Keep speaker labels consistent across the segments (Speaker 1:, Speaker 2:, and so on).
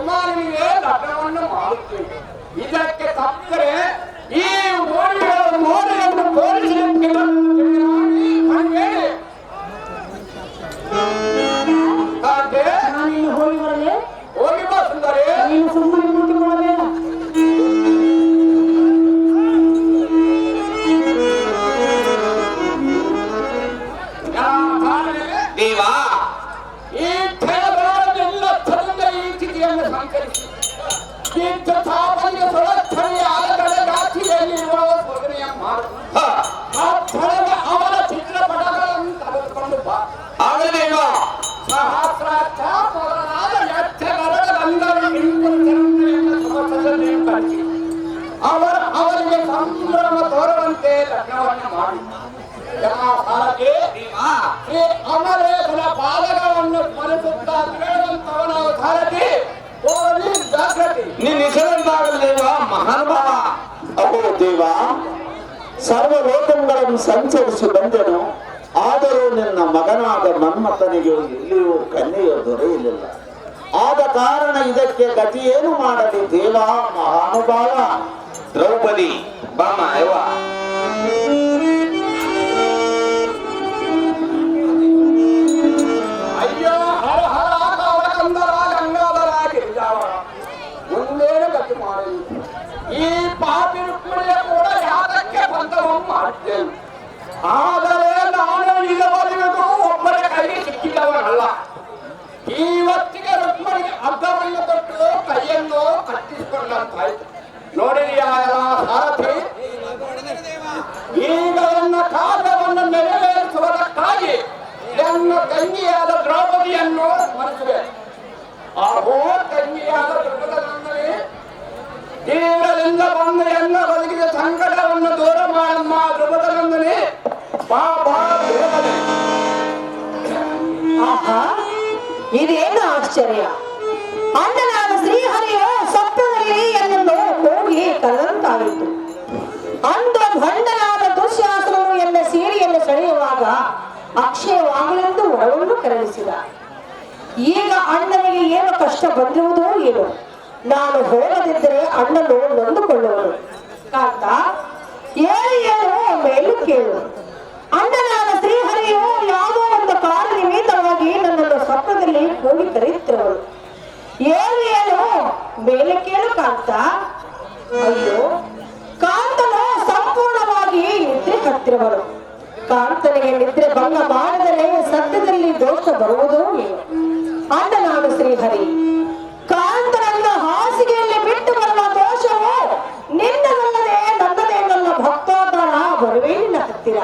Speaker 1: ಕುಮಾರನಿಗೆ ಲಗ್ನವನ್ನು ಮಾಡುತ್ತೇವೆ. ಇದಕ್ಕೆ ತಕ್ಕರೆ ಈ ಮೋಡಿಯನ್ನು ತೋರಿಸಲಿಕ್ಕೆ ಹೋಗಿ ಬಾ ಸುಂದರಿ.
Speaker 2: ಸುಮ್ಮನೆ ಕೂತುಕೊಳ್ಳಬೇಡ.
Speaker 1: ದೇವಾ, ಈ ಕ್ಷಣದೊಳಗೆಲ್ಲ ಚಂದ ಈ ಸ್ಥಿತಿಯನ್ನು ಸಂಕರಿಸಿ ಅವರ ಚಿತ್ರಪಟಗಳನ್ನು ತೆಗೆದುಕೊಂಡು ಬಾ. ಅವರಿಗೆ ಸಂಭ್ರಮ ತೋರುವಂತೆ ಲಗ್ನವನ್ನು ಮಾಡಿ ಅಮರೇಶನ ಪಾದಕವನ್ನು ಸ್ಮರಿಸುತ್ತಾ ತಿರುಗುವಂತವನ ಸಾರಥಿ ಜಾಗೃತಿ
Speaker 3: ನೀನ್ ಹೆಸರಂತಾಗಲ್ಲೇವ ಮಹಾನುಭಾವ. ಅಹೋ ದೇವ, ಸರ್ವ ಲೋಕಗಳನ್ನು ಸಂಚರಿಸಿ ಬಂದೆನು, ಆದರೂ ನಿನ್ನ ಮಗನಾದ ಮನ್ಮಥನಿಗೆ ಎಲ್ಲಿಯೂ ಕನ್ಯೆಯು ದೊರೆಯಲಿಲ್ಲ. ಆದ ಕಾರಣ ಇದಕ್ಕೆ ಗತಿಯೇನು ಮಾಡಲಿ ದೇವ ಮಹಾನುಭಾವ. ದ್ರೌಪದಿ ಬಾಮ ಯವ್ವ.
Speaker 1: ಅಯ್ಯೋ ಹರ ಹರ ಕಂದರ ಗಂಗಾಧರ ಗಿರಿಜಾವರ ಮುಂದೇನು ಗತಿ ಮಾಡಲಿ. ಈ ಪಾಪಿ ರುಕ್ಮಿಣಿಯ ಕೂಡ ಯಾತಕ್ಕೆ ಬಂಧವನ್ನು ಮಾಡುತ್ತೇನೆ. ಆದರೆ ನಾನು ಇದುವರೆಗೂ ಒಬ್ಬರ ಕೈಗೆ ಸಿಕ್ಕಿದವನಲ್ಲ. ಇವತ್ತಿಗೆ ರುಕ್ಮಿಣಿಗೆ ಅರ್ಧವನ್ನು ಕೊಟ್ಟು ಕೈಯನ್ನು ಕಟ್ಟಿಸಿಕೊಂಡಂತಾಯ್ತು. ನೋಡಿದೆಯಾ ಸಾರಥಿ, ಈಗ ನನ್ನ ಕಾರ್ಯವನ್ನು ನೆರವೇರಿಸುವುದಕ್ಕಾಗಿ ನನ್ನ ತಂಗಿಯಾದ ದ್ರೌಪದಿಯನ್ನು ಸ್ಮರಿಸುವೆ. ಆಹೋ ತಂಗಿಯಾದ ದ್ರೌಪದಿಯಲ್ಲಿ ತೀರದಿಂದ ಬಂದು ಎಲ್ಲ ಬದುಕಿದ ಸಂಕಟವನ್ನು ದೂರ ಮಾಡಮ್ಮ ದ್ರೌಪದಿಯಲ್ಲಿ ಬಾಬಾ.
Speaker 2: ಆಹಾ, ಇದೇನು ಆಶ್ಚರ್ಯ! ಅಣ್ಣನಾದ ಶ್ರೀಹರಿಯು ಸತ್ವದಲ್ಲಿ ಎನ್ನನ್ನು ಹೋಗಿ ಕರೆದಂತಾಯಿತು. ಅಂದು ಭಂಡನಾದ ದುಶ್ಯಾಸನನು ಎನ್ನ ಸೀರೆಯನ್ನು ಸೆಳೆಯುವಾಗ ಅಕ್ಷಯವಾಗಲೆಂದು ಒಳಗೊಂಡು ಕರೆಸಿದ. ಈಗ ಅಣ್ಣನಿಗೆ ಏನು ಕಷ್ಟ ಬಂದಿರುವುದೋ ಏನು. ನಾನು ಹೋಗದಿದ್ದರೆ ಅಣ್ಣನು ನೊಂದುಕೊಳ್ಳುವನು. ಕಾಂತ, ಏನು ಮೇಲು ಕೇಳು. ಅಣ್ಣನಾದ ಶ್ರೀಹರಿಯು ಯಾವುದೋ ಒಂದು ಕಾರಣ ನಿಮಿತ್ತವಾಗಿ ನನ್ನನ್ನು ಸ್ವಪ್ನದಲ್ಲಿ ಹೋಗಿ ಕರೆಯುತ್ತಿರುವಳು. ಏನು ಮೇಲೆ ಕೇಳು ಕಾಂತ. ಅಯ್ಯೋ, ಕಾಂತನು ಸಂಪೂರ್ಣವಾಗಿ ನಿದ್ರೆ ಹತ್ತಿರುವನು. ಕಾಂತನಿಗೆ ನಿದ್ರೆ ಭಂಗ ಮಾಡಿದರೆ ಸತ್ಯದಲ್ಲಿ ದೋಷ ಬರುವುದೋ ಏನು. ಅಣ್ಣನಾದ ಶ್ರೀಹರಿ, ಕಾಂತನನ್ನ ಹಾಸಿಗೆಯಲ್ಲಿ ಬಿಟ್ಟು ಬರುವ ದೋಷವು ನಿನ್ನದಲ್ಲದೆ ನನ್ನದೇ. ನನ್ನ ಭಕ್ತಾಧಾರ ಬರುವೇ ನಿನ್ನ ಹತ್ತಿರ.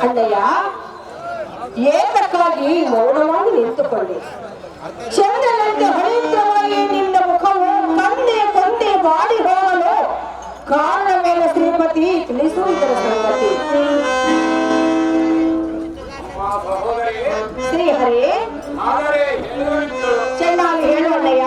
Speaker 2: ಅಣ್ಣಯ್ಯ, ಏತಕ್ಕಾಗಿ ಮೌನವಾಗಿ ನಿಂತುಕೊಳ್ಳಿ. ಚಂದ್ರನಂತೆ ಹೊಳೆಯುತ್ತವಾಗಿ ನಿನ್ನ ಮುಖವು ಕೊಂದೆ ಬಾಡಿ ಹೋಗಲು ಕಾರಣವೇನ ಶ್ರೀಮತಿ ತಿಳಿಸುವುದರ ಸಂಗತಿ. ಶ್ರೀಹರಿ, ಚೆನ್ನಾಗಿ ಹೇಳು ಅಣ್ಣಯ್ಯ.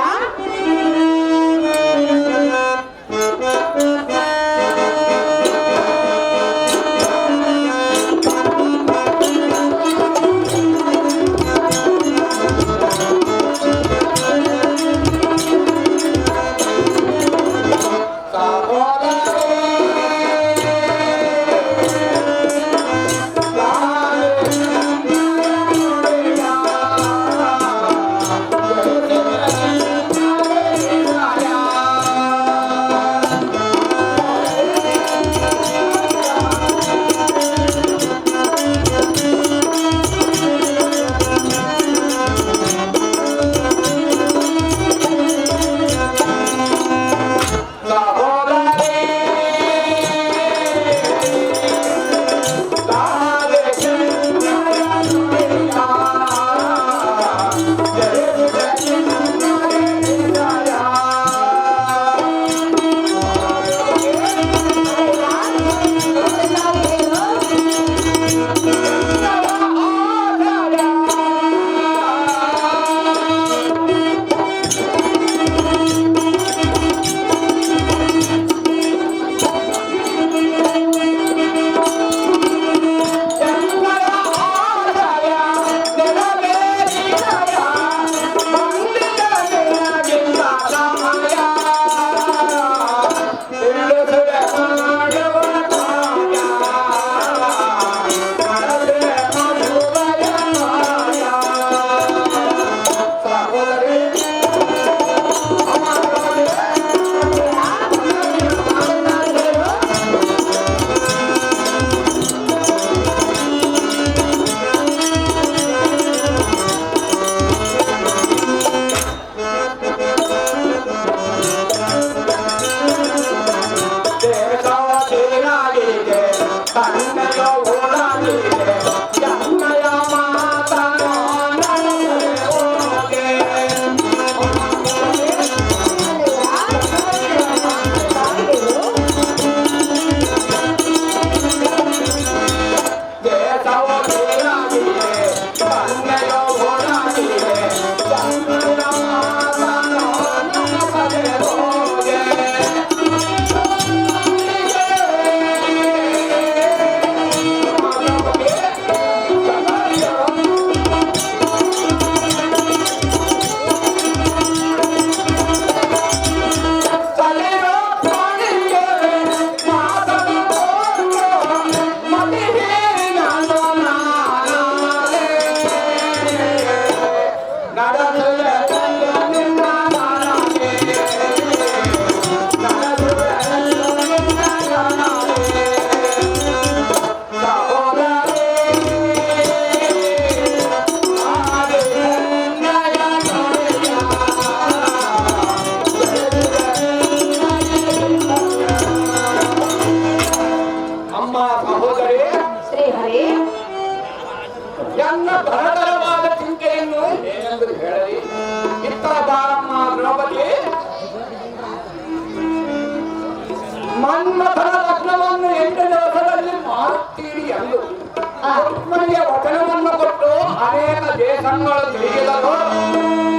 Speaker 1: ರುಕ್ಮಿಣಿಗೆ ವಚನವನ್ನು ಕೊಟ್ಟು ಅನೇಕ ದೇಶಗಳು ತಿಳಿಯಲು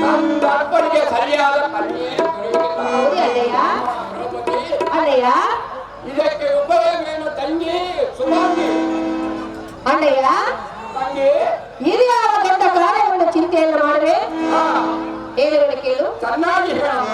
Speaker 1: ನನ್ನ ಅಪ್ಪನಿಗೆ ಸರಿಯಾದ ಕನ್ಯೆ
Speaker 2: ಹೌದು ಅಣ್ಣಯ್ಯ. ಅಣ್ಣಯ್ಯ
Speaker 1: ಇದಕ್ಕೆ ಉಪಯೋಗವೇನು ತಂಗಿ ಸುಮಾಂಗಿ
Speaker 2: ಅಣ್ಣಯ್ಯ
Speaker 1: ತಂಗಿ
Speaker 2: ಹಿರಿಯಾದ ದೊಡ್ಡ ಕಾರ್ಯವನ್ನು ಚಿಂತೆಯನ್ನು ಮಾಡುವೆ
Speaker 1: ಹಾ
Speaker 2: ಹೇಳುವುದು ಕೇಳು.
Speaker 1: ಚೆನ್ನಾಗಿ ಹೇಳಮ್ಮ.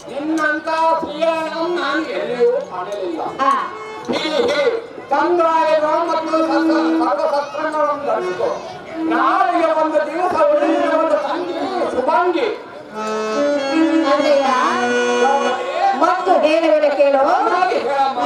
Speaker 1: ನಿನ್ನಂತ ಪ್ರಿಯನನ್ನು ನಾನು ಎಲ್ಲಿಯೂ ಕಾಣಲಿಲ್ಲ. ಚಂದ್ರಾಯಣ ಮತ್ತು ಸರ್ವಶಸ್ತ್ರಗಳನ್ನು ಧರಿಸಿತು. ನಾಳೆಗೆ ಒಂದು ದಿವಸ ಉಳಿದ ಒಂದು ತಂಗಿ ಶುಭಾಂಗಿ
Speaker 2: ಮತ್ತು ಹೇಳುವ ಕೇಳು.
Speaker 1: ಹೇಳಮ್ಮ.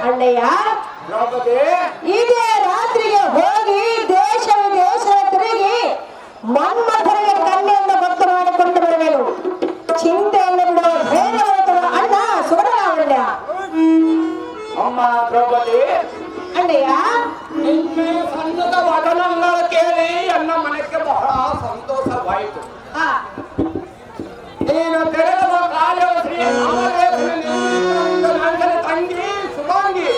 Speaker 2: ಅಣ್ಣಯ್ಯ ಇದೇ ರಾತ್ರಿಗೆ ಹೋಗಿ ದೇಶ ವಿದೇಶ ತಿರುಗಿ ಮನ್ಮಥನಿಗೆ ಕನ್ಯೆಯನ್ನು ಭಕ್ತ ಮಾಡಿಕೊಂಡು ಬರಬೇಕು. ಚಿಂತೆಯನ್ನು ಬಿಡುವ ಧೈರ್ಯವಂತನ ಅಣ್ಣ ಸುಬ್ರಹ್ಮಣ್ಯ.
Speaker 1: ಅಮ್ಮ ದ್ರೌಪದಿ
Speaker 2: ಅಣ್ಣಯ್ಯ
Speaker 1: ನಿನ್ನೆ ಸಣ್ಣದ ವಚನ ಸಂತೋಷವಾಯಿತು.
Speaker 2: ಹಾ
Speaker 1: ನೀನು ತೆರೆದ ಕಾರ್ಯ ಶ್ರೀ ನನ್ನ ತಂಗಿ ಶುಭಾಂಗಿ.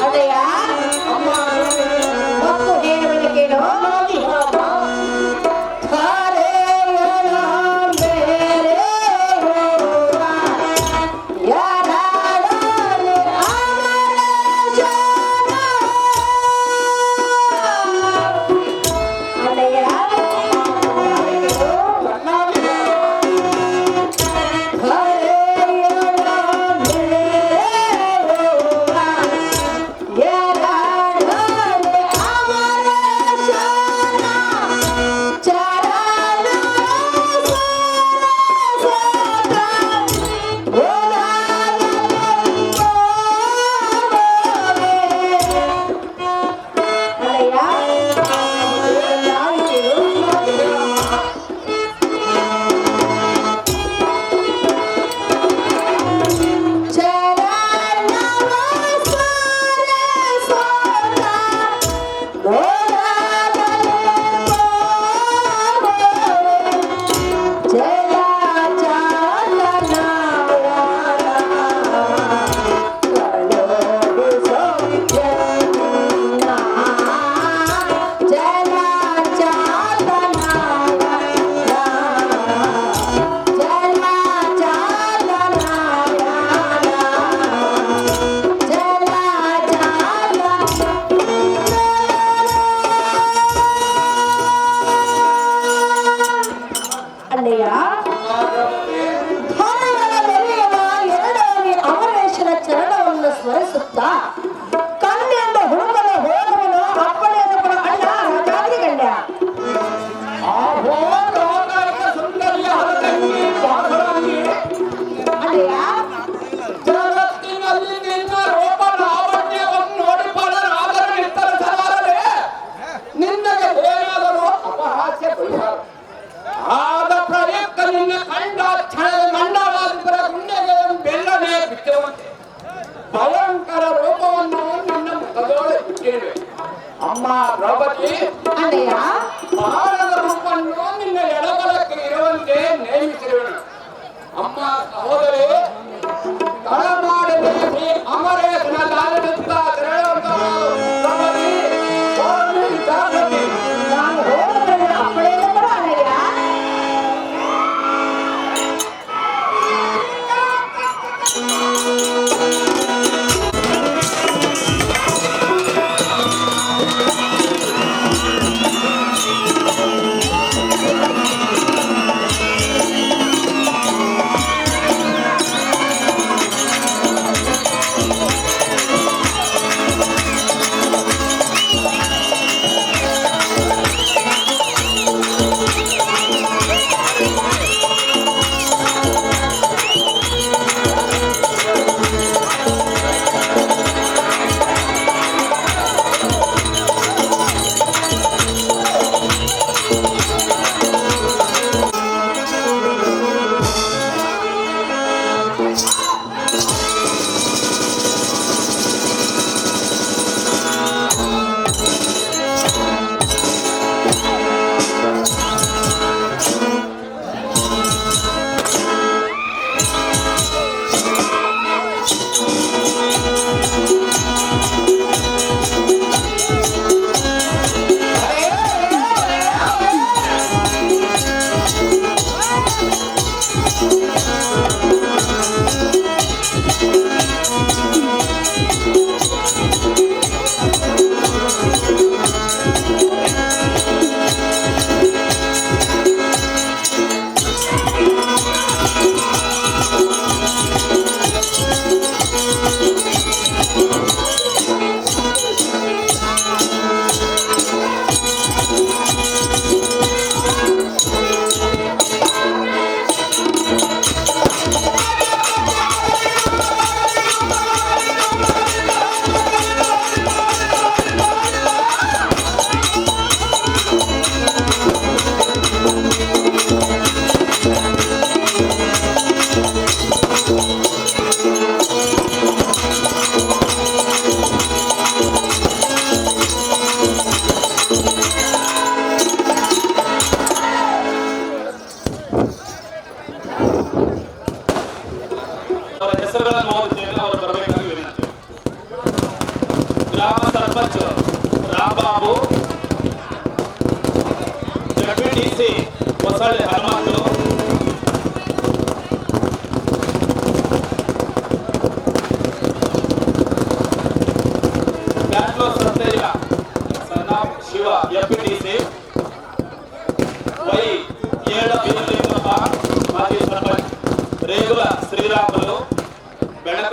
Speaker 2: ಅಲ್ಲಯ್ಯ
Speaker 1: ಅಮ್ಮ
Speaker 2: ಮತ್ತು ಹೇಳುವುದು ಕೇಳು. ಅಲ್ಲಯ್ಯ ಧನಗಳ ಬೆಲೆಯುವ ಎರಡನೇ ಅಮರೇಶನ ಚರಣವನ್ನು ಸ್ಮರಿಸುತ್ತಾ ಕನ್ಯೆಯಿಂದ ಹುಡುಗನ ಹೋದವನು ಅಪ್ಪಣೆಯನ್ನು ಕೊಡ ಅಣ್ಣ ರಾಜಾದಿ ಗಂಡ.
Speaker 1: ಸುಂದರಿಯ ತಂಗಿ ಬಾಧರಾಗಿ
Speaker 2: ಅಲ್ಲಯ್ಯ
Speaker 1: ಜಗತ್ತಿನಲ್ಲಿ ನಿನ್ನ ರೂಪ ಲಾವಣ್ಯವನ್ನು ನೋಡಿ ಪರರಾದರೂ ನಿರ್ಧರಿಸಲಾರದೆ ನಿನ್ನಗೆ ಏನಾದರೂ ಅಪಹಾಸ್ಯ ಪರಿಹಾರ ಆದ ಪ್ರಯುಕ್ತ ನಿನ್ನ ಕಂಡ ಕ್ಷಣದ ಮಂಡಲಾಧಿಪರ ಗುಂಡೆಗೆ ಬೆಲ್ಲನೆ ಬಿಟ್ಟುವಂತೆ ಭಯಂಕರ ರೂಪವನ್ನು ನಿನ್ನ ಮುಖದೊಳಗೆ ಬಿಟ್ಟಿರುವೆ. ಅಮ್ಮ ದ್ರೌಪದಿ,
Speaker 2: ಅಲ್ಲಯ್ಯ
Speaker 1: ಭಾರತ ರೂಪವನ್ನು ನಿನ್ನ ಎಡಬಲಕ್ಕೆ ಇರುವಂತೆ ನೇಮಿಸಿರುವನು. ಅಮ್ಮ ಸಹೋದರಿ, ತಡ ಮಾಡದೆ ಶ್ರೀ ಅಮರೇಶನ ದಾರಿನಿಂದ ತೆರಳುವಂತವಳು ದ್ರೌಪದಿ, ಜಾಗೃತಿ.
Speaker 2: ನಾನು ಹೋದವನ ಅಪ್ಪಣೆಯನ್ನು ಕೊಡ ಅಲ್ಲಯ್ಯ.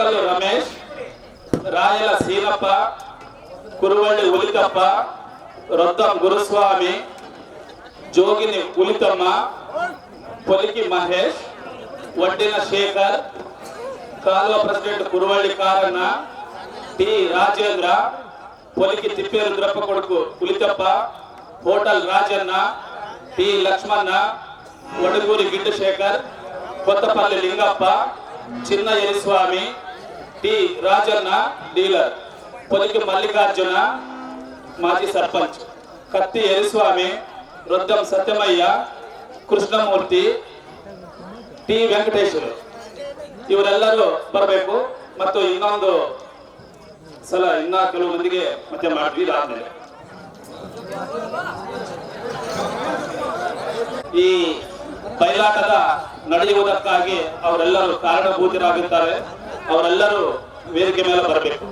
Speaker 4: ಕೊಡಕಲ್ಲು ರಮೇಶ್, ರಾಯಲ ಸೀನಪ್ಪ, ಕುರುವಳ್ಳಿ ಉಲಿತಪ್ಪ, ರೊದ್ದಂ ಗುರುಸ್ವಾಮಿ, ಜೋಗಿನಿ ಉಲಿತಮ್ಮ, ಪೊಲಿಕಿ ಮಹೇಶ್, ಒಡ್ಡಿನ ಶೇಖರ್, ಕಾಲುವ ಪ್ರೆಸಿಡೆಂಟ್ ಕುರುವಳ್ಳಿ ಕಾರಣ್ಣ, ಟಿ ರಾಜೇಂದ್ರ, ಪೊಲಿಕಿ ತಿಪ್ಪೇರುದ್ರಪ್ಪ ಕೊಡುಕು Ulithappa, hotel Rajanna, T Lakshmanna, Odaguri Giddashekhar, Kothapalli Lingappa, Chinna Yariswamy, T Rajanna dealer, Polike Mallikarjuna ಮಾಜಿ ಸರ್ಪಂಚ್, ಕತ್ತಿ ಯರಿಸ್ವಾಮಿ, ರೊದ್ದಂ ಸತ್ಯಮಯ್ಯ, ಕೃಷ್ಣಮೂರ್ತಿ, ಟಿ ವೆಂಕಟೇಶ್ವರು ಇವರೆಲ್ಲರೂ ಬರಬೇಕು. ಮತ್ತು ಇನ್ನೊಂದು ಸಲ ಇನ್ನ ಕೆಲವು ಮಂದಿಗೆ ಮತ್ತೆ ಮಾಡಿದ್ವಿ. ಇದಾದ್ಮೇಲೆ ಈ ಬಯಲಾಟದ ನಡೆಯುವುದಕ್ಕಾಗಿ ಅವರೆಲ್ಲರೂ ಕಾರಣಭೂತರಾಗುತ್ತಾರೆ. ಅವರೆಲ್ಲರೂ ವೇದಿಕೆ ಮೇಲೆ ಬರಬೇಕು.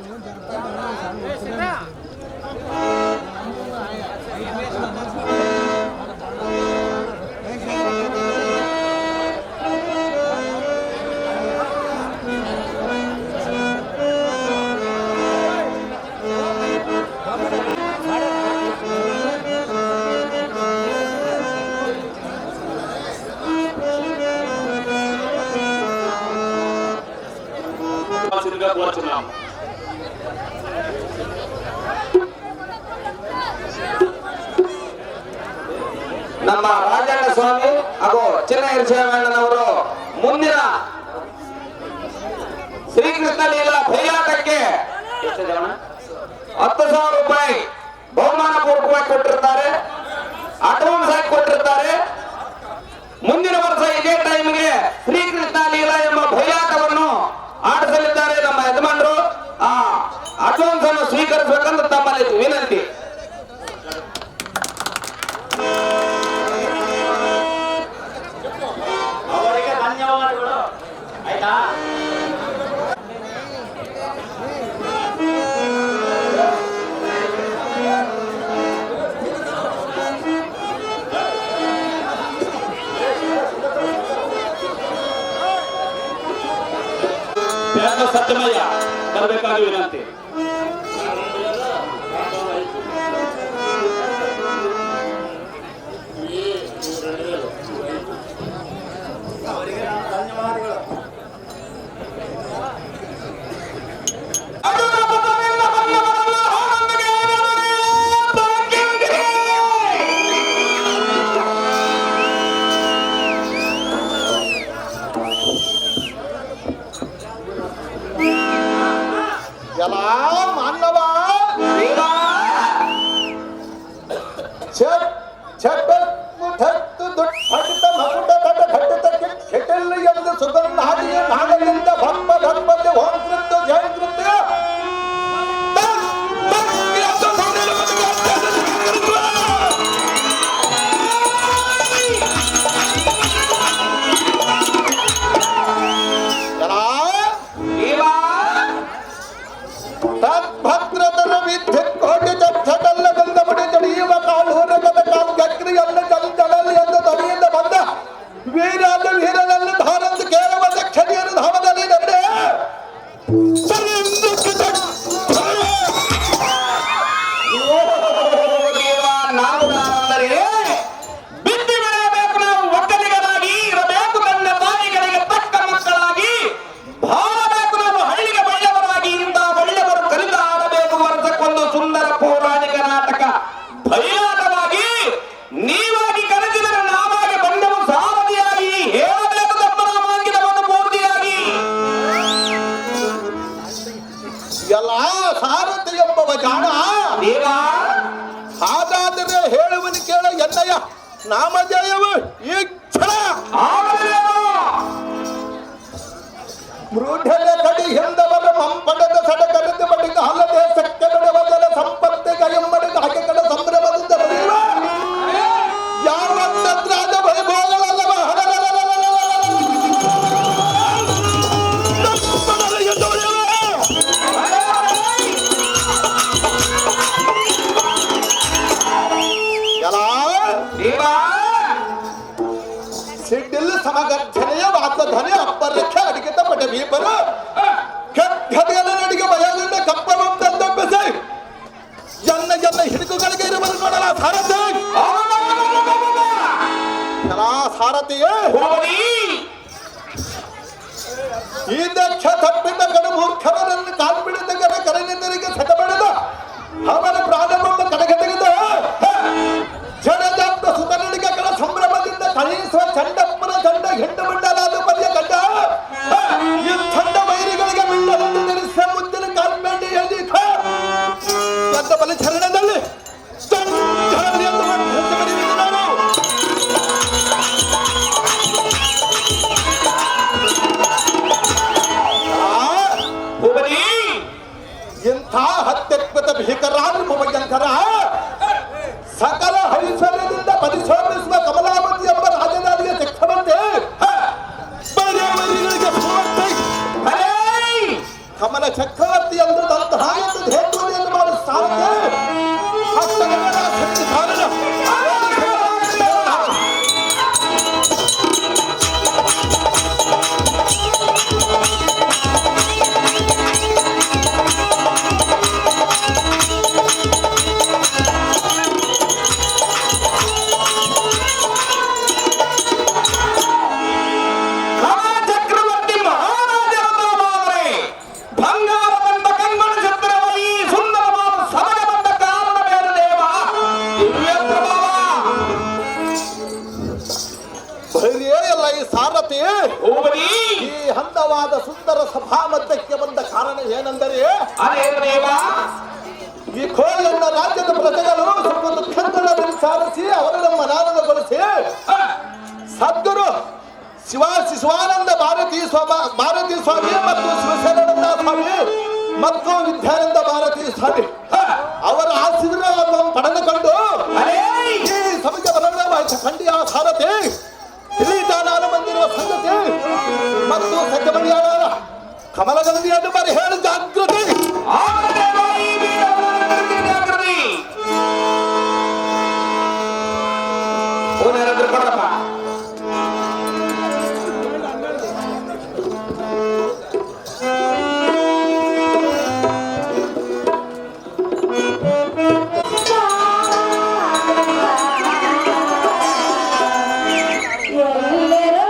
Speaker 1: ನಮ್ಮ ರಾಜಣ್ಣ ಸ್ವಾಮಿ ಹಾಗೂ ಚಿನ್ನ ಯರಿಸ್ವಾಮಣ್ಣನವರು ಮುಂದಿನ ಶ್ರೀಕೃಷ್ಣ ಲೀಲಾ ಬಯಲಾಟಕ್ಕೆ 10,000 ರೂಪಾಯಿ ಬಹುಮಾನ ಪೂರ್ವಕವಾಗಿ ಕೊಟ್ಟಿರ್ತಾರೆ, ಅಡ್ವಾನ್ಸ್ ಆಗಿ ಕೊಟ್ಟಿರ್ತಾರೆ. ಮುಂದಿನ ವರ್ಷ ಇದೇ ಟೈಮ್ಗೆ ಶ್ರೀಕೃಷ್ಣ ಲೀಲಾ ಎಂಬ ಬಯಲಾಟವನ್ನು ಆಡಿಸಲಿದ್ದಾರೆ ನಮ್ಮ ಯಜಮಾನರು. ಆ ಅಡ್ವಾನ್ಸ್ ಅನ್ನು ಸ್ವೀಕರಿಸಬೇಕಂತ ತಮ್ಮಲ್ಲಿ ವಿನಂತಿ.
Speaker 5: ಅವರಿಗೆ ಧನ್ಯವಾದಗಳು. ಆಯ್ತಾ?
Speaker 4: ಸತ್ಯಮಯ್ಯ ಬರಬೇಕಾಗಿ ವಿನಂತಿ.
Speaker 3: ಎಲ್ಲ ಮಾನವ ಛಟ್ ಛಟ್ ಮುಠತ್ತು ದುಡ್ಡು ಹಟ್ಟಿತ ಮಗುಟ ತಟ ಘಟ್ಟಿತ ಕೆಟ್ಟಲ್ಲಿ ಎಂದು ಸುಗಂಧ ಹಾಡಿಯ ನಾಗಲಿಂದ ಭಪ್ಪ ಭಕ್ಪತೆ ಹೋಂಕೃತ್ಯ ಜಯಕೃತ್ಯ ಭದ್ರತನ ವಿದ್ಯುತ್ ಕೋಟಿ ಚಟ್ಟಲ್ಲ ಗಂಧ ಮುಡಿ ತಡೆಯುವ ಕಾಲು ಹೊರಗದ ಕಾಲು ಗಕ್ರಿ ಅನ್ನ ಕಲ್ ಜಡಲ್ ಎಂದು ತಡೆಯಿಂದ ಬಂದ ವೀರಾದ ವೀರನನ್ನು ಧಾರಂತ ಕೇಳುವ ದಕ್ಷಿಣಿಯರು ಧಾಮದಲ್ಲಿ ನಡೆದೆ
Speaker 1: ಬಿದ್ದು ಬೆಳೆಯಬೇಕು. ನಾವು ಒಕ್ಕಲಿಗರಾಗಿ ಇರಬೇಕು. ನನ್ನ ತಾಯಿಗಳಿಗೆ ತಕ್ಕ ಮಕ್ಕಳಾಗಿ ಬಾಳಬೇಕು. ನಾವು ಹಳ್ಳಿಗೆ ಬಳ್ಳವರಾಗಿ ಇಂಥ ಬಳ್ಳವರು ಕಲಿತ ಆಡಬೇಕು. ವರ್ಷಕ್ಕೊಂದು ಸುಂದರ ಪೌರಾಣಿಕ ನಾಟಕ ಬಯಲಾಟವಾಗಿ ನೀವಾಗಿ ಕರೆದಿದರೆ ನಾವಾಗಿ ಬಂದವು ಸಾರಥಿಯಾಗಿ ಹೇಳಬೇಕು. ತಮ್ಮ ನಾಮಾಂಕಿತವನ್ನು ಪೂರ್ತಿಯಾಗಿ
Speaker 3: ಎಲ್ಲ ಸಾರಥಿ ಎಂಬವ ಜಾಣ
Speaker 1: ದೇವಾ
Speaker 3: ಹಾಗಾದರೆ ಹೇಳುವನು ಕೇಳ ಎನ್ನಯ್ಯ ನಾಮಜಯವು ಈ ಕ್ಷಣ ಮೃಢಲ ಕಡಿ ಹಿಂದವರ ಮಂಪಡದ ಸಡಕರದ ಬಡಿಗ ಅಲ್ಲದೆ ಸಕ್ಕದ ಬದಲ ಸಂಪತ್ತಿಗ ಎಂಬಡಿಗ ಹಾಗೆ ಕಡ ಸಂಭ್ರಮದಿಂದ ಬರೆಯುವ ಯಾವಂತದ್ರಾದ ವೈಭೋಗಗಳಲ್ಲವ ಸಿಡ್ಡಿಲ್ ಸಮಗರ್ಜನೆಯ ವಾದ್ಯಧ್ವನಿ ಅಪ್ಪರಕ್ಕೆ ಅಡಿಗೆತ ಪಡ ಬೀಪರು ಸಾರಥಿಯೇ
Speaker 1: ಭೂಪತಿ
Speaker 3: ಈ ದಕ್ಷ ತಪ್ಪಿದ ಗಡು ಮೂರ್ಖರನ್ನು ಕಾಲ್ಬಿಡಿದ ಗಡ ಕರೆನೆಂದರಿಗೆ ಸೆಟಬಡಿದ ಅವನ ಪ್ರಾಣವನ್ನು ಕಡೆಗಡೆಗಿದ ಜಡಜಾತ ಸುತನಿಗೆ ಕಳ ಸಂಭ್ರಮದಿಂದ ಕಳುಹಿಸುವ ಚಂಡಪ್ಪನ ಚಂಡ ಹೆಣ್ಣು ಮಂಡಲಾದ ಪರ್ಯ ಗಡ್ಡ ಈ ಚಂಡ ವೈರಿಗಳಿಗೆ ಮಿಂಡಲನ್ನು ಧರಿಸಿದ ಮುದ್ದಿನ ಕಾಲ್ಬೇಂಡಿಯಲ್ಲಿ ಎಂತ ಬಲಿ ಚರಣದಲ್ಲಿ ಇಂಥ ಹತ್ಯತ್ವದ ಭೀಕರಾತ್ಮ ಭಯಂಕರ ಸಕಲ ಹರಿಶ್ವರ್ಯದಿಂದ ಪರಿಶೋಧಿಸುವ ಕಮಲಾವತಿ ಎಂಬ ರಾಜಧಾನಿಯ ಚಕ್ರವರ್ತಿ ಬರೆಯವರಿಗೆ ಕಮಲ ಚಕ್ರವರ್ತಿ ಎಂದು ತಂತಹ ಹೇತುವನ್ನು ಮಾಡುವ ಸಾಧ್ಯ ಹಸ್ತಗಳ ಶಕ್ತಿ ಸಾರಣ
Speaker 1: ಚಕ್ರವರ್ತಿ ಮಹಾರಾಜರನ್ನು ಮಾವರೆ ಬಂಗಾರದಂತ ಕಂಗಣ ಛತ್ರವ ಈ ಸುಂದರವಾದ ಸಭೆಗೆ ಬಂದ ಕಾರಣವೇನು ದೇವ ದಿವ್ಯ ಪ್ರಭಾವ
Speaker 3: ಭೈರಿಯಲ್ಲ ಈ ಸಾರಥಿ
Speaker 1: ಭೂಪತಿ
Speaker 3: ಈ ಹಂದವಾದ ಸುಂದರ ಸಭಾ ಮಧ್ಯಕ್ಕೆ ಬಂದ ಕಾರಣ ಏನೆಂದರೆ
Speaker 1: ಅದೇನು ದೇವ
Speaker 3: ಈ ಕೋಲನ್ನ ರಾಜ್ಯದ ಪ್ರಜೆಗಳು ಸ್ವಲ್ಪ ದುಃಖಗಳನ್ನು ಸಾರಿಸಿ ಅವರನ್ನು ಮನಾನದಗೊಳಿಸಿ ಸದ್ಗುರು ಶಿವಾನಂದ ಭಾರತೀ ಸ್ವಾಮಿ ಮತ್ತು ಶಿವಶರಣಂದ ಸ್ವಾಮಿ ಮತ್ತು ವಿದ್ಯಾನಂದ ಭಾರತೀ ಸ್ವಾಮಿ ಅವರ ಆಶೀರ್ವಾದವನ್ನು ಪಡೆದುಕೊಂಡು ಈ ಸಭೆಗೆ ಬರವಾಯಿತ ಖಂಡಿಯ ಭಾರತಿ ತಿಳಿದಾನ ಬಂದಿರುವ ಸಂಗತಿ ಮತ್ತು ಸತ್ಯಮಣಿಯಾಳ ಕಮಲಗಂಧಿಯನ್ನು ಬರೀ ಹೇಳಿ ಜಾಗೃತಿ
Speaker 1: ಕೊಡಪ್ಪ
Speaker 2: ಎಲ್ಲರೂ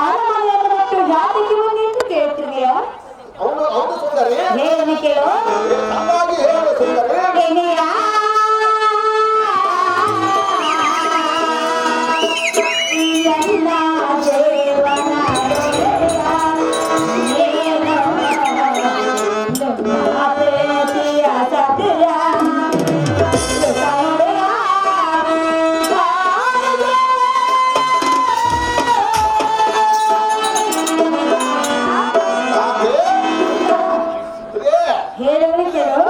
Speaker 2: ಅರಮನೆಯನ್ನು ಬಿಟ್ಟು ಯಾತಕ್ಕೆ ಬಂದೆ ಎಂದು ಕೇಳ್ತಿದೆಯಾ?
Speaker 3: ಹೌದು ಸುಂದರಿ,
Speaker 2: ಹೇಳಿ ಕೇಳು.
Speaker 3: ಚೆನ್ನಾಗಿ ಹೇಳು ಸುಂದರಿ.
Speaker 2: ಏನೆಯ? ಎಲ್ಲ ದೇವನ ಏನೋ ಪ್ರೀತಿಯ ಸತ್ಯ ಹೇಳಿ ಕೇಳು.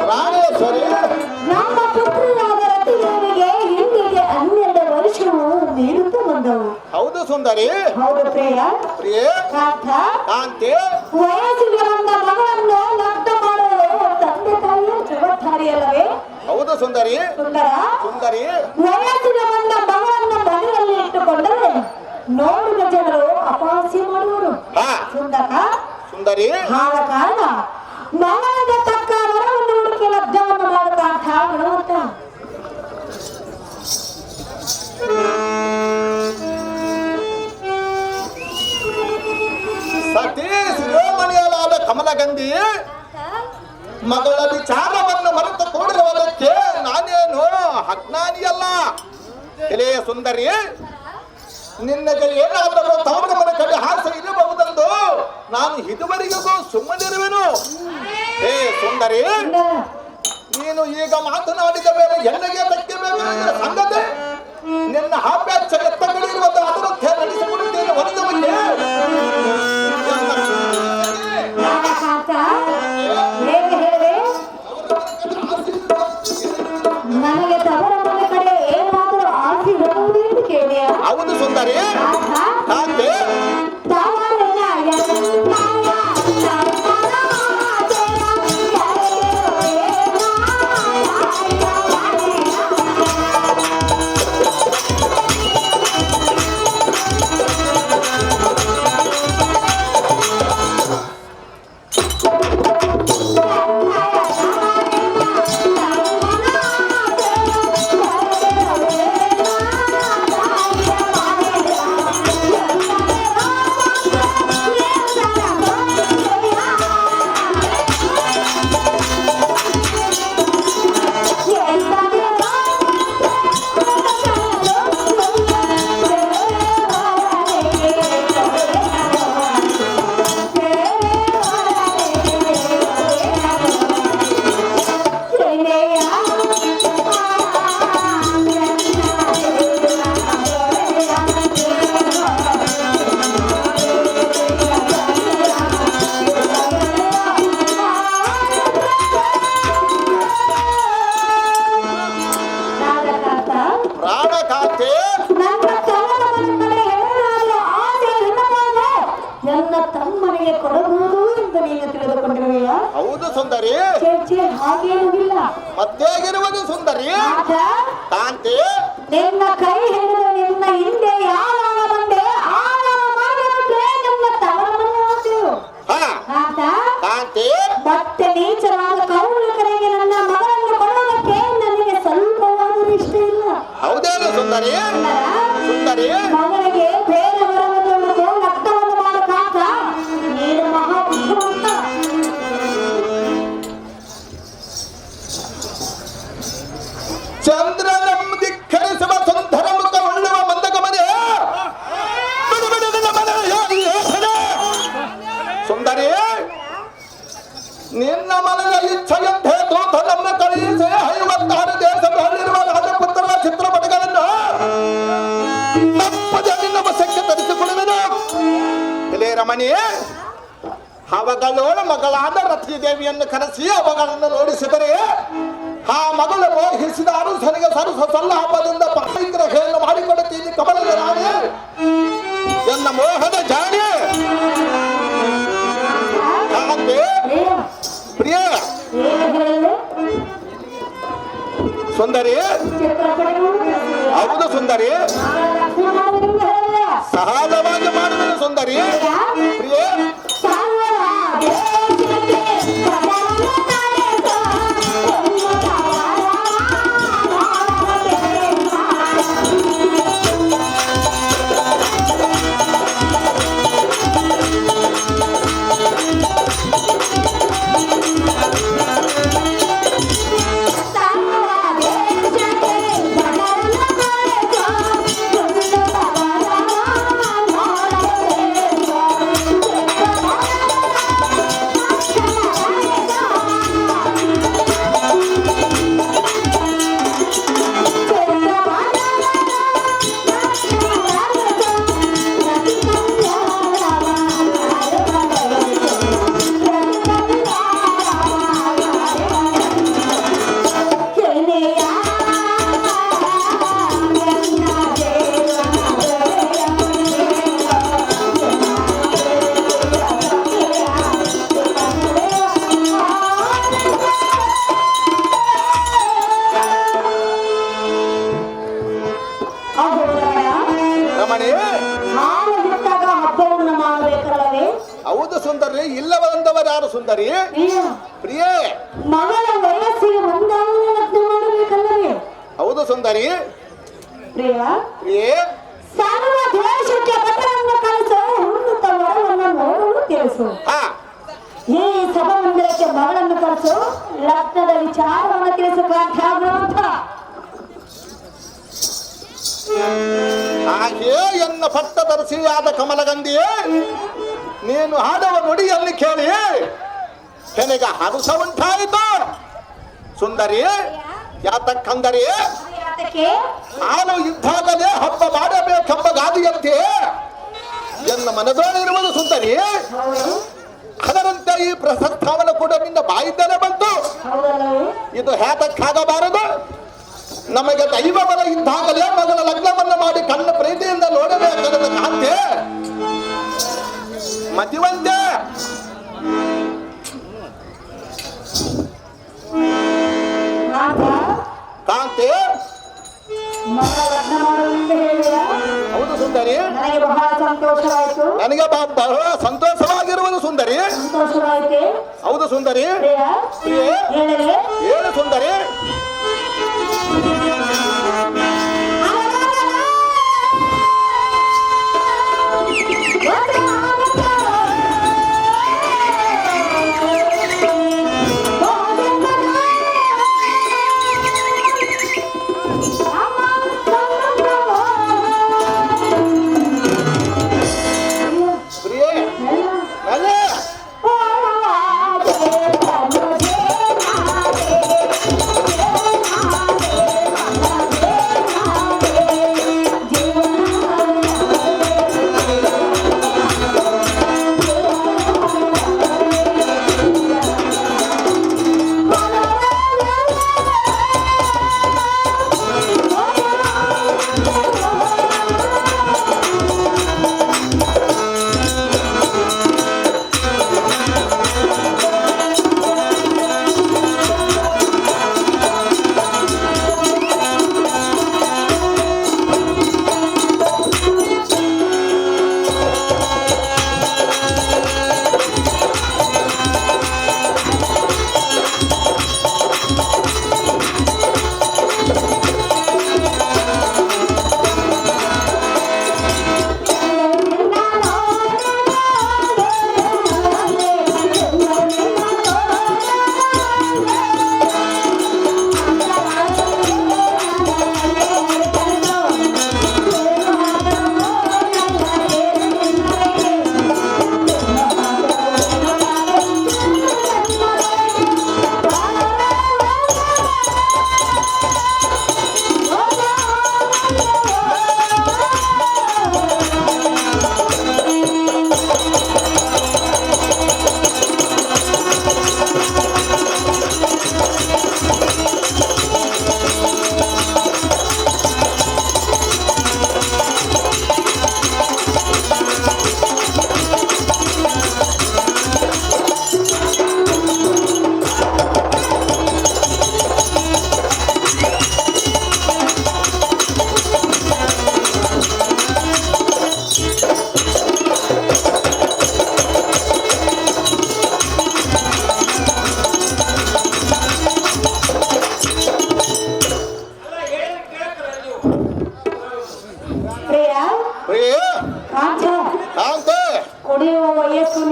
Speaker 3: ರಾಣೇಶ್ವರಿ,
Speaker 2: ನಮ್ಮ ಪುತ್ರಿಯಾದ ರತಿದೇವಿಗೆ ಇಂದಿಗೆ 12 ವರ್ಷವು ಮೀರುತ್ತಾ ಬಂದವು.
Speaker 3: ಹೌದು ಸುಂದರಿ.
Speaker 2: ಹೌದು ಪ್ರಿಯ.
Speaker 3: ಪ್ರಿಯೆ,
Speaker 2: ಕಾಂತ,
Speaker 3: ಕಾಂತಿ,
Speaker 2: ವಯಸ್ಸಿಗೆ ಬಂದ ಮಗಳನ್ನು ನಷ್ಟ ಮಾಡಲು ತಂದೆ ತಾಯಿಯ ಜವಾಬ್ದಾರಿಯಲ್ಲವೇ?
Speaker 3: ಹೌದು ಸುಂದರಿ.
Speaker 2: ಸುಂದರ,
Speaker 3: ಸುಂದರಿ,
Speaker 2: ವಯಸ್ಸಿಗೆ ಬಂದ ಮಗಳನ್ನು ಮನೆಯಲ್ಲಿ ಇಟ್ಟುಕೊಂಡರೆ ನೋಡಿದ ಜನರು ಅಪಹಾಸ್ಯ ಮಾಡುವರು.
Speaker 3: ಹಾ
Speaker 2: ಸುಂದರ,
Speaker 3: ಸುಂದರಿ,
Speaker 2: ಆದ ಕಾರಣ ಮಗಳಿಗೆ ತಕ್ಕ ವರವನ್ನು ಹುಡುಕಿ ಲಬ್ಧವನ್ನು ಮಾಡುವಂತ ಭಗವಂತ
Speaker 3: ಸತೀ ಶಿರೋಮಣಿಯಲಾದ ಕಮಲಗಂಧಿ ಮಗಳ ವಿಚಾರವನ್ನು ಮರೆತು ಕೂಡಿರುವುದಕ್ಕೆ ನಾನೇನು ಅಜ್ಞಾನಿಯಲ್ಲ. ಎಲೆಯ ಸುಂದರಿ, ನಿನ್ನಗೆ ಏನಾದರೂ ತವರ ಮನೆ ಕಡೆ ಆಸೆ ಇರಬಹುದೆಂದು ನಾನು ಇದುವರೆಗೂ ಸುಮ್ಮನಿರುವೆನು. ಹೇ ಸುಂದರಿ, ನೀನು ಈಗ ಮಾತನಾಡಿದ ಮೇಲೆ ಎಣ್ಣೆಗೆ ತೆಗೆಯಬೇಕು ಸಂಗತಿ. ನಿನ್ನ ಹಾಪ್ಯಾಚ ಎತ್ತಗಳಿರುವುದು ಅದರಂತೆ ನಡೆಸಿಕೊಳ್ಳುತ್ತೇನೆ ಹೊರದವರಿಗೆ.
Speaker 2: ಹೇಗೆ ಹೇಳಿ, ನನಗೆ ತವರ ಮನೆ ಕಡೆ ಏನಾದರೂ ಆಸೆ ಇರಬಹುದು ಎಂದು ಕೇಳಿಯ?
Speaker 3: ಹೌದು ಸುಂದರಿ. ಕಾಂತೆ,
Speaker 2: ಅಮ್ಮನಿಗೆ ಕೊಡಬಹುದು ಎಂದು ನೀನು ತಿಳಿದುಕೊಂಡಿರುವೆಯಾ?
Speaker 3: ಹೌದು ಸುಂದರಿ.
Speaker 2: ಹಾಗೇನಿಲ್ಲ.
Speaker 3: ಮತ್ತೇಗಿರುವುದು ಸುಂದರಿ? ಕಾಂತಿ,
Speaker 2: ನಿನ್ನ ಕೈ ಹಿಡಿದು ನಿನ್ನ ಹಿಂದೆ ಯಾವಾಗ ಬಂದೆ ನಿಮ್ಮ ತವರನ್ನು
Speaker 3: ಕಾಂತಿ,
Speaker 2: ಮತ್ತೆ ನೀಚವಾದ ಕೌಲಿಕರಿಗೆ ನನ್ನ ಮಗಳನ್ನು ಕೊಡುವುದಕ್ಕೆ ನನಗೆ ಸ್ವಲ್ಪವಾದರೂ ಇಷ್ಟ ಇಲ್ಲ.
Speaker 3: ಹೌದೇನು ಸುಂದರಿ? ಸುಂದರಿ,
Speaker 2: ಮಗನಿಗೆ ಬೇರೆ ಬರವನ್ನು ರಕ್ತವನ್ನು ಮಾಡಕಾಕ ನೀನು ಮಹಾಬುದ್ಧಿವಂತ.
Speaker 3: ಚಂದ್ರನಂ ಧಿಕ್ಕರಿಸುವ ಸುಂದರ ಮುಖ ಉಳ್ಳುವ ಮಂದಗಮನೆ ಸುಂದರಿ, ನಿನ್ನ ಮನದ ಇಚ್ಛೆಯಂತೆ ದೂತನನ್ನು ಕಳುಹಿಸಿ 56 ದೇಶದಲ್ಲಿರುವ ರಾಜಪುತ್ರರ ಚಿತ್ರಪಟಗಳನ್ನು ತಪ್ಪದೆ ನಿನ್ನ ವಶಕ್ಕೆ ತರಿಸಿಕೊಳ್ಳುವೆನು. ಇಲೇ ರಮಣಿ, ಅವಗಳೋಳ ಮಗಳಾದ ರಥಿ ದೇವಿಯನ್ನು ಕರೆಸಿ ಅವುಗಳನ್ನು ನೋಡಿಸಿದರೆ ಆ ಮಗಳು ಮೋಹಿಸಿದ ಅರಸನಿಗೆ ಸರಸ ಸಲ್ಲಾಪದಿಂದ ಪರಿಗ್ರಹವನ್ನು ಮಾಡಿಕೊಡುತ್ತೀನಿ ಕಮಲದ ರಾಣಿ, ಎನ್ನ ಮೋಹದ ಜಾಣಿ. ಪ್ರಿಯ ಸುಂದರಿ, ಹೌದು ಸುಂದರಿ, ಸಹಜವಾಗಿ ಮಾಡುವುದು ಸುಂದರಿ. ಪ್ರಿಯ ಹೌದು ಸುಂದರಿ, ಇಲ್ಲವಂದವರು ಯಾರು ಸುಂದರಿ? ಪ್ರಿಯೇ,
Speaker 2: ಮಗಳ ವಯಸ್ಸಿಗೆ ಒಂದಾಗಲೇ ಲಗ್ನ ಮಾಡಬೇಕಲ್ಲವೇ?
Speaker 3: ಹೌದು ಸುಂದರಿ.
Speaker 2: ಪ್ರಿಯ,
Speaker 3: ಪ್ರಿಯೇ,
Speaker 2: ಸರ್ವ ದೇಶಕ್ಕೆ ಪತ್ರವನ್ನು ಕಳಿಸು, ಉನ್ನತ ವರವನ್ನು ನೋಡಲು ತಿಳಿಸು. ಈ ಸಭಾಮಂದಿರಕ್ಕೆ ಮಗಳನ್ನು ಕಳಿಸು, ಲಗ್ನದ ವಿಚಾರವನ್ನು ತಿಳಿಸುವಂತ
Speaker 3: ಹಾಗೆ ಎನ್ನ ಪಟ್ಟದರ್ಶಿಯಾದ ಕಮಲಗಂಧಿಯೇ, ನೀನು ಹಾಡುವ ನುಡಿಯಲ್ಲಿ ಕೇಳಿ ನನಗೆ ಹರುಷ ಉಂಟಾಯಿತು. ಸುಂದರಿ, ಯಾತಕ್ಕಂದರೆ ನಾನು ಇದ್ದಾಗಲೇ ಹಬ್ಬ ಮಾಡಬೇಕೆಂಬ ಗಾದಿಯಂತೆ ಎನ್ನ ಮನದೋಳಿರುವುದು ಸುಂದರಿ. ಅದರಂತೆ ಈ ಪ್ರಸಕ್ತವನ್ನು ಕೂಡ ನಿನ್ನ ಬಾಯಿದ್ದಲೇ ಬಂತು. ಇದು ಹ್ಯಾತಕ್ಕಾಗಬಾರದು. ನಮಗೆ ದೈವ ಬಲ ಇದ್ದಾಗಲೇ ಮಗಳ ಲಗ್ನವನ್ನು ಮಾಡಿ ಕಣ್ಣ ಪ್ರೀತಿಯಿಂದ ನೋಡಬೇಕಾದ ಕಾಂತೆ ಮತಿವಂತೆ. ಕಾಂತೆ, ಹೌದು ಸುಂದರಿ,
Speaker 2: ನನಗೆ ಬಹಳ ಸಂತೋಷವಾಯಿತು.
Speaker 3: ನನಗೆ ಬಹಳ ಸಂತೋಷವಾಗಿರುವುದು ಸುಂದರಿ. ಹೌದು ಸುಂದರಿ. ಹೇಳು ಸುಂದರಿ.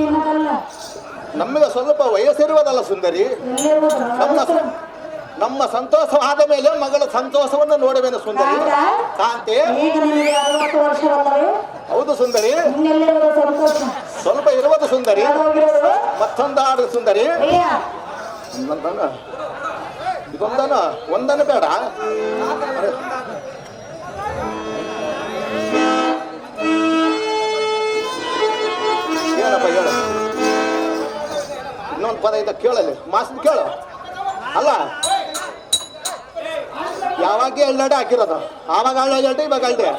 Speaker 2: ನಿಮಗಲ್ಲ.
Speaker 3: ನಮಗೆ ಸ್ವಲ್ಪ ವಯಸ್ಸಿರುವುದಲ್ಲ ಸುಂದರಿ.
Speaker 2: ಎಲ್ಲಿರುವುದು?
Speaker 3: ನಮ್ಮ ಸಂತೋಷವಾದ ಮೇಲೆ ಮಗಳ ಸಂತೋಷವನ್ನು ನೋಡುವೇನು ಸುಂದರಿ.
Speaker 2: ಆಯ್ತಾ?
Speaker 3: ಕಾಂತಿ,
Speaker 2: ಈಗ ನಿಮಗೆ 60 ವರ್ಷವಲ್ಲವೇ?
Speaker 3: ಹೌದು ಸುಂದರಿ.
Speaker 2: ಇನ್ನೆಲ್ಲಿರುವುದು ಸಂತೋಷ?
Speaker 3: ಸ್ವಲ್ಪ ಇರುವುದು ಸುಂದರಿ.
Speaker 2: ಯಾವ್ದೋಗಿರುವುದು?
Speaker 3: ಮತ್ತೊಂದು ಆಡು ಸುಂದರಿ.
Speaker 2: ಅಯ್ಯ,
Speaker 3: ಇದೊಂದನ ಒಂದನ ಬೇಡ. ಏನಪ್ಪ ಹೇಳು, ಇನ್ನೊಂದು ಪದ ಇದ್ದ ಕೇಳಲಿ, ಮಾಸ್ತಿ ಕೇಳು. ಅಲ್ಲ, ಯಾವಾಗ ಎಳ್ಳಡೆ ಹಾಕಿರೋದು, ಆವಾಗ ಅಳ್ಳೆ ಇವಾಗ ಅಳ್ದೆ.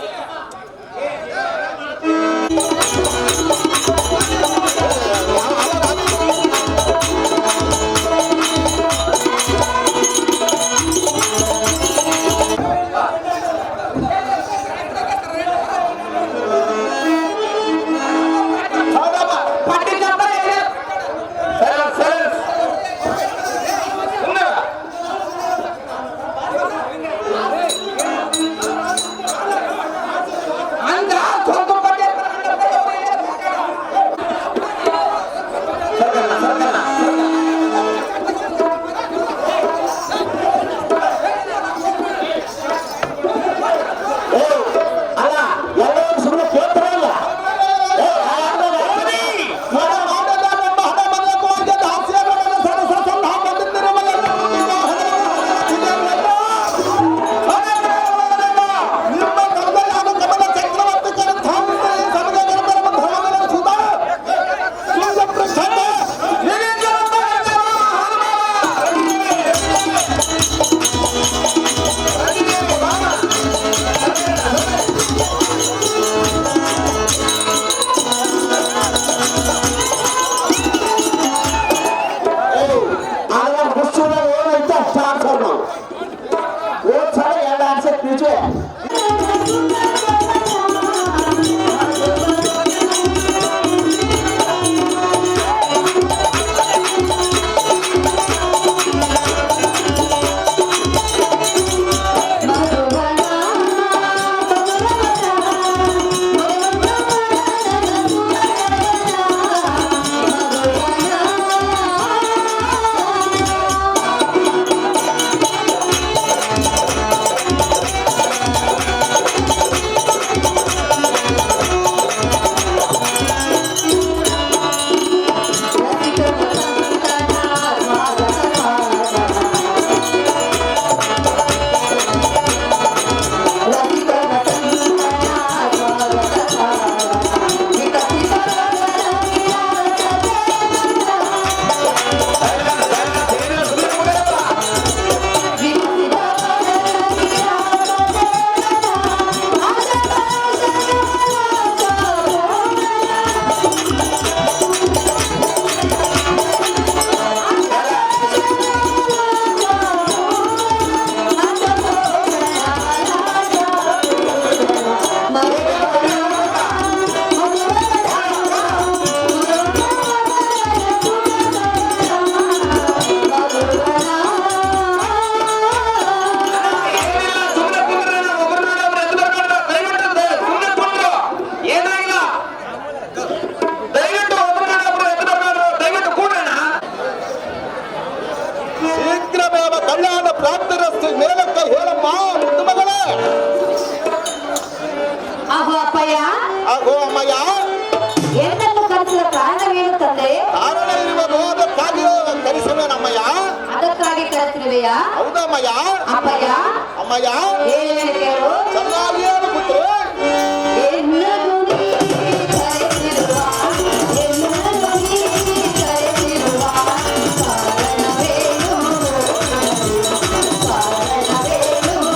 Speaker 2: ಕರೆಸಿರುವೆಯಾ?
Speaker 3: ಹೌದಮ್ಮಯ್ಯ.
Speaker 2: ಅಪ್ಪಯ್ಯ
Speaker 3: ಅಮ್ಮಯ್ಯ
Speaker 2: ಏನು ಕೇಳು?
Speaker 3: ಚೆನ್ನಾಗಿ ಹೇಳು ಪುತ್ರ.
Speaker 2: ಎಲ್ಲರೂ ನೀ ಕರೆಸಿರುವ ಎಲ್ಲರೂ ನೀ ಕರೆಸಿರುವ ಕಾರಣವೇನು ಕಾರಣವೇನು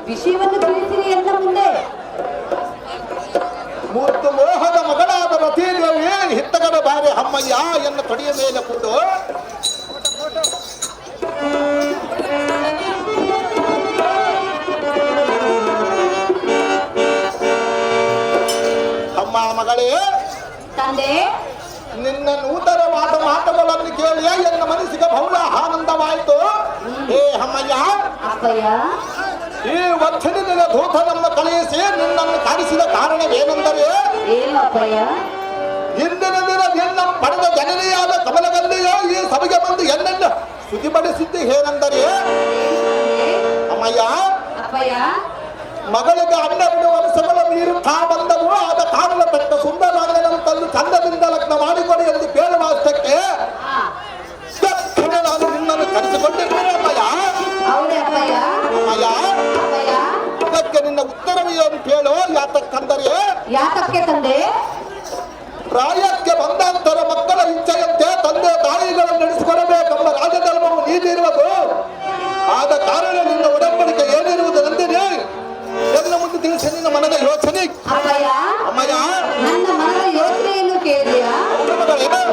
Speaker 2: ವಿಷಯವನ್ನು ತಿಳಿಸಿರಿ ಎಂದ ಮುಂದೆ
Speaker 3: ಮೂರ್ತು ಮೋಹದ ಮಗಳಾದ ರತೀದೇವಿ ಹಿತ್ತಗದ ಬಾರಿ ಅಮ್ಮಯ್ಯ ಎನ್ನ ತೊಡೆಯ ಮೇಲೆ ಕೂಡು ಅಮ್ಮ ಮಗಳೇ,
Speaker 2: ತಂದೆ
Speaker 3: ನಿನ್ನ ನೂತನವಾದ ಮಾತುಗಳನ್ನು ಕೇಳಿ ಎನ್ನ ಮನಸ್ಸಿಗೆ ಬಹಳ ಆನಂದವಾಯಿತು. ಏ ಅಮ್ಮಯ್ಯ,
Speaker 2: ಅಪ್ಪಯ್ಯ,
Speaker 3: ಈ ವಚನದ ದೂತನನ್ನು ಕಳುಹಿಸಿ ನಿನ್ನನ್ನು ಕರೆಸಿದ ಕಾರಣವೇನೆಂದರೆ,
Speaker 2: ಏನು ಅಪ್ಪಯ್ಯ?
Speaker 3: ಇಂದಿನ ದಿನ ನಿನ್ನ ಪಡೆದ ಜನನಿಯಾದ ಕಮಲಗಲ್ಲಿಯೋ ಈ ಸಭೆಗೆ ಬಂದು ಎನ್ನನ್ನು ಸ್ತುತಿಪಡಿಸಿದ್ದು ಏನೆಂದರೆ, ಅಮ್ಮಯ್ಯ,
Speaker 2: ಅಪ್ಪಯ್ಯ,
Speaker 3: ಮಗಳಿಗೆ 12 ವರ್ಷಗಳ ಮೀರುತ್ತಾ ಬಂದವು. ಆದ ಕಾರಣ ತಕ್ಕ ಸುಂದರನಂತಲ್ಲಿ ಚಂದದಿಂದ ಲಗ್ನ ಮಾಡಿಕೊಡಿ ಎಂದು ಕೇಳುವಷ್ಟಕ್ಕೆ ನಾನು ನಿನ್ನನ್ನು ಕರೆಸಿಕೊಂಡಿದ್ದೇನೆ. ಅಮ್ಮಯ್ಯ,
Speaker 2: ಹೌದೇ ಅಪ್ಪಯ್ಯ?
Speaker 3: ಅಮ್ಮಯ್ಯ,
Speaker 2: ಅಪ್ಪಯ್ಯ,
Speaker 3: ಇದಕ್ಕೆ ನಿನ್ನ ಉತ್ತರವೇನು ಕೇಳು. ಯಾತಕ್ಕಂದರೆ,
Speaker 2: ಯಾತಕ್ಕೆ ತಂದೆ?
Speaker 3: ಪ್ರಾಯಕ್ಕೆ ಬಂದಂತರ ಮಕ್ಕಳ ಇಚ್ಛೆಯಂತೆ ತಂದೆ ತಾಯಿಗಳನ್ನು ನಡೆಸಿಕೊಡಬೇಕೆಂಬ ರಾಜಧರ್ಮವು ನೀಡಿರುವುದು. ಆದ ಕಾರಣ ನಿನ್ನ ಒಡಂಬಡಿಕೆ ಏನಿರುವುದು ನಂದಿನಿ ಎನ್ನ ಮುಂದೆ ತಿಳಿಸಿ ನಿನ್ನ ಮನದ ಯೋಚನೆ.
Speaker 2: ಅಪ್ಪಯ್ಯ,
Speaker 3: ಅಮ್ಮಯ್ಯ,
Speaker 2: ನನ್ನ ಮನದ ಯೋಚನೆಯನ್ನು ಕೇಳಿದೆಯಾ?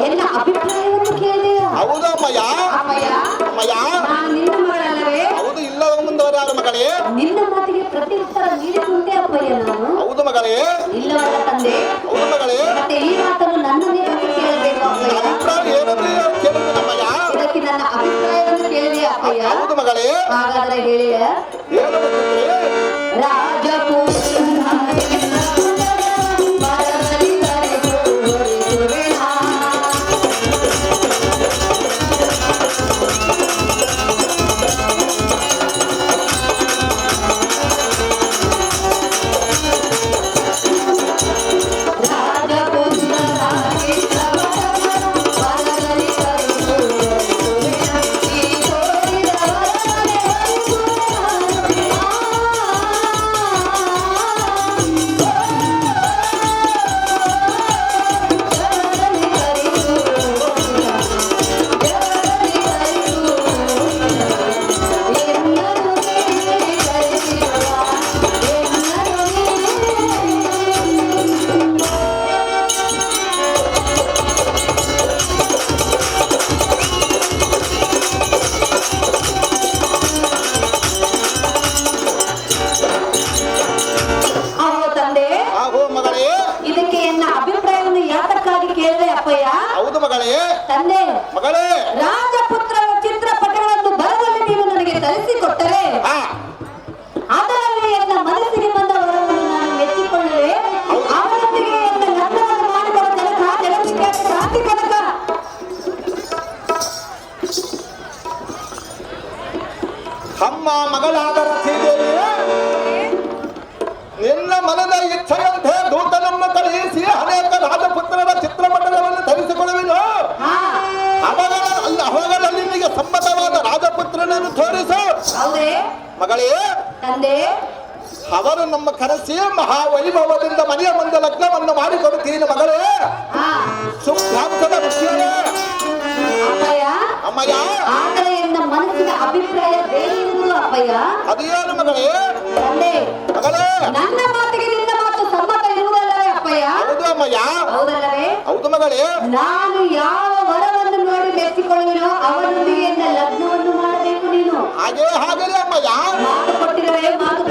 Speaker 2: ಎನ್ನ ಅಭಿಪ್ರಾಯವನ್ನು ಕೇಳಿದೆಯಾ?
Speaker 3: ಹೌದು ಅಮ್ಮಯ್ಯ.
Speaker 2: ಅಪ್ಪಯ್ಯ,
Speaker 3: ಅಮ್ಮಯ್ಯ,
Speaker 2: ನಾನು ನಿನ್ನ ಮಗಳಲ್ಲವೇ?
Speaker 3: ಹೌದು. ಇಲ್ಲವ ಮುಂದುವರೆಯಾದ ಮಗಳೇ.
Speaker 2: ನಿನ್ನ ಮಾತಿಗೆ ಪ್ರತಿ ಉತ್ತರ ನೀಡಿಕೊಂಡೆ ಅಪ್ಪಯ್ಯ ನಾನು.
Speaker 3: ಹೌದು ಮಗಳೇ.
Speaker 2: ಇಲ್ಲವಲ್ಲ ತಂದೆ?
Speaker 3: ಹೌದು ಮಗಳೇ.
Speaker 2: ಮತ್ತೆ ಈ ಮಾತನ್ನು ನನ್ನನ್ನೇ ಬಂದು ಕೇಳಬೇಕು ಅಪ್ಪಯ್ಯ.
Speaker 3: ಅಭಿಪ್ರಾಯ ಏನಂದ್ರೆ ಕೇಳಿದ ಅಮ್ಮಯ್ಯ.
Speaker 2: ಇದಕ್ಕೆ ನನ್ನ ಅಭಿಪ್ರಾಯವನ್ನು ಕೇಳಿದೆ ಅಪ್ಪಯ್ಯ.
Speaker 3: ಹೌದು ಮಗಳೇ.
Speaker 2: ಹಾಗಾದ್ರೆ ಹೇಳಿಯ
Speaker 3: ಏನು ಗೊತ್ತೇ?
Speaker 2: ತಂದೆ,
Speaker 3: ಮಗಳೇ,
Speaker 2: ರಾಜಪುತ್ರರ ಚಿತ್ರಪಟಗಳನ್ನು ಬರದಲ್ಲಿ ನೀವು ನನಗೆ ಕಲಿಸಿಕೊಟ್ಟರೆ ಅದರಲ್ಲಿ ನನ್ನ ಮನಸ್ಸಿಗೆ ಬಂದ ವರವನ್ನು ನಾನು ಮೆಚ್ಚಿಕೊಳ್ಳುವೆ. ಅವರೊಂದಿಗೆ ನನ್ನ ಲಗ್ನವನ್ನು ಮಾಡಿಕೊಡ ತನಕ ಜಗತ್ತಿಗೆ ಕ್ರಾಂತಿ ತನಕ.
Speaker 3: ಅಮ್ಮ ಮಗಳಾದ ರಥೀದೇವಿ, ನಿನ್ನ ಮನದ ಇಚ್ಛೆಯಂತೆ ದೂತನನ್ನು ಕಳುಹಿಸಿ ಅನೇಕ ರಾಜಪುತ್ರರ ಚಿತ್ರಪಟಗಳನ್ನು ಧರಿಸಿಕೊಳ್ಳುವೆನು. ಅವುಗಳಲ್ಲಿ ನಿನಗೆ ಸಮ್ಮತವಾದ ರಾಜಪುತ್ರನನ್ನು ತೋರಿಸು.
Speaker 2: ಹೌದೇ
Speaker 3: ಮಗಳೇ,
Speaker 2: ತಂದೆ,
Speaker 3: ಅವರು ನಮ್ಮ ಕರೆಸಿ ಮಹಾವೈಭವದಿಂದ ಮನೆಯ ಮುಂದೆ ಲಗ್ನವನ್ನು ಮಾಡಿಕೊಡುತ್ತೀನಿ. ಮಗಳೇ, ಸುಖಾಂತದ ವಿಷಯವೇ.
Speaker 2: ಅಪ್ಪಯ್ಯ,
Speaker 3: ಅಮ್ಮಯ್ಯ,
Speaker 2: ಆದರೆ ನನ್ನ ಮನಸ್ಸಿನ ಅಭಿಪ್ರಾಯ ಬೇರೆ ಇರುವುದು ಅಪ್ಪಯ್ಯ.
Speaker 3: ಅದೇನು ಮಗಳೇ?
Speaker 2: ತಂದೆ,
Speaker 3: ಮಗಳೇ,
Speaker 2: ನನ್ನ ಮಾತಿಗೆ ನಿನ್ನ ಮಾತು ಸಮ್ಮತ ಇರುವುದಲ್ಲವೇ ಅಪ್ಪಯ್ಯ?
Speaker 3: ಹೌದು ಅಮ್ಮಯ್ಯ.
Speaker 2: ಹೌದಲ್ಲವೇ?
Speaker 3: ಹೌದು ಮಗಳೇ.
Speaker 2: ನಾನು ಯಾವ ವರವನ್ನು ನೋಡಿ ಮೆಚ್ಚಿಕೊಳ್ಳುವೆನೋ ಅವರೊಂದಿಗೆ ನನ್ನ ಲಗ್ನವನ್ನು ಮಾಡಬೇಕು ನೀನು.
Speaker 3: ಹಾಗೇ ಅಮ್ಮಯ್ಯ.
Speaker 2: ಮಾತು ಕೊಟ್ಟಿರುವೆ, ಮಾತು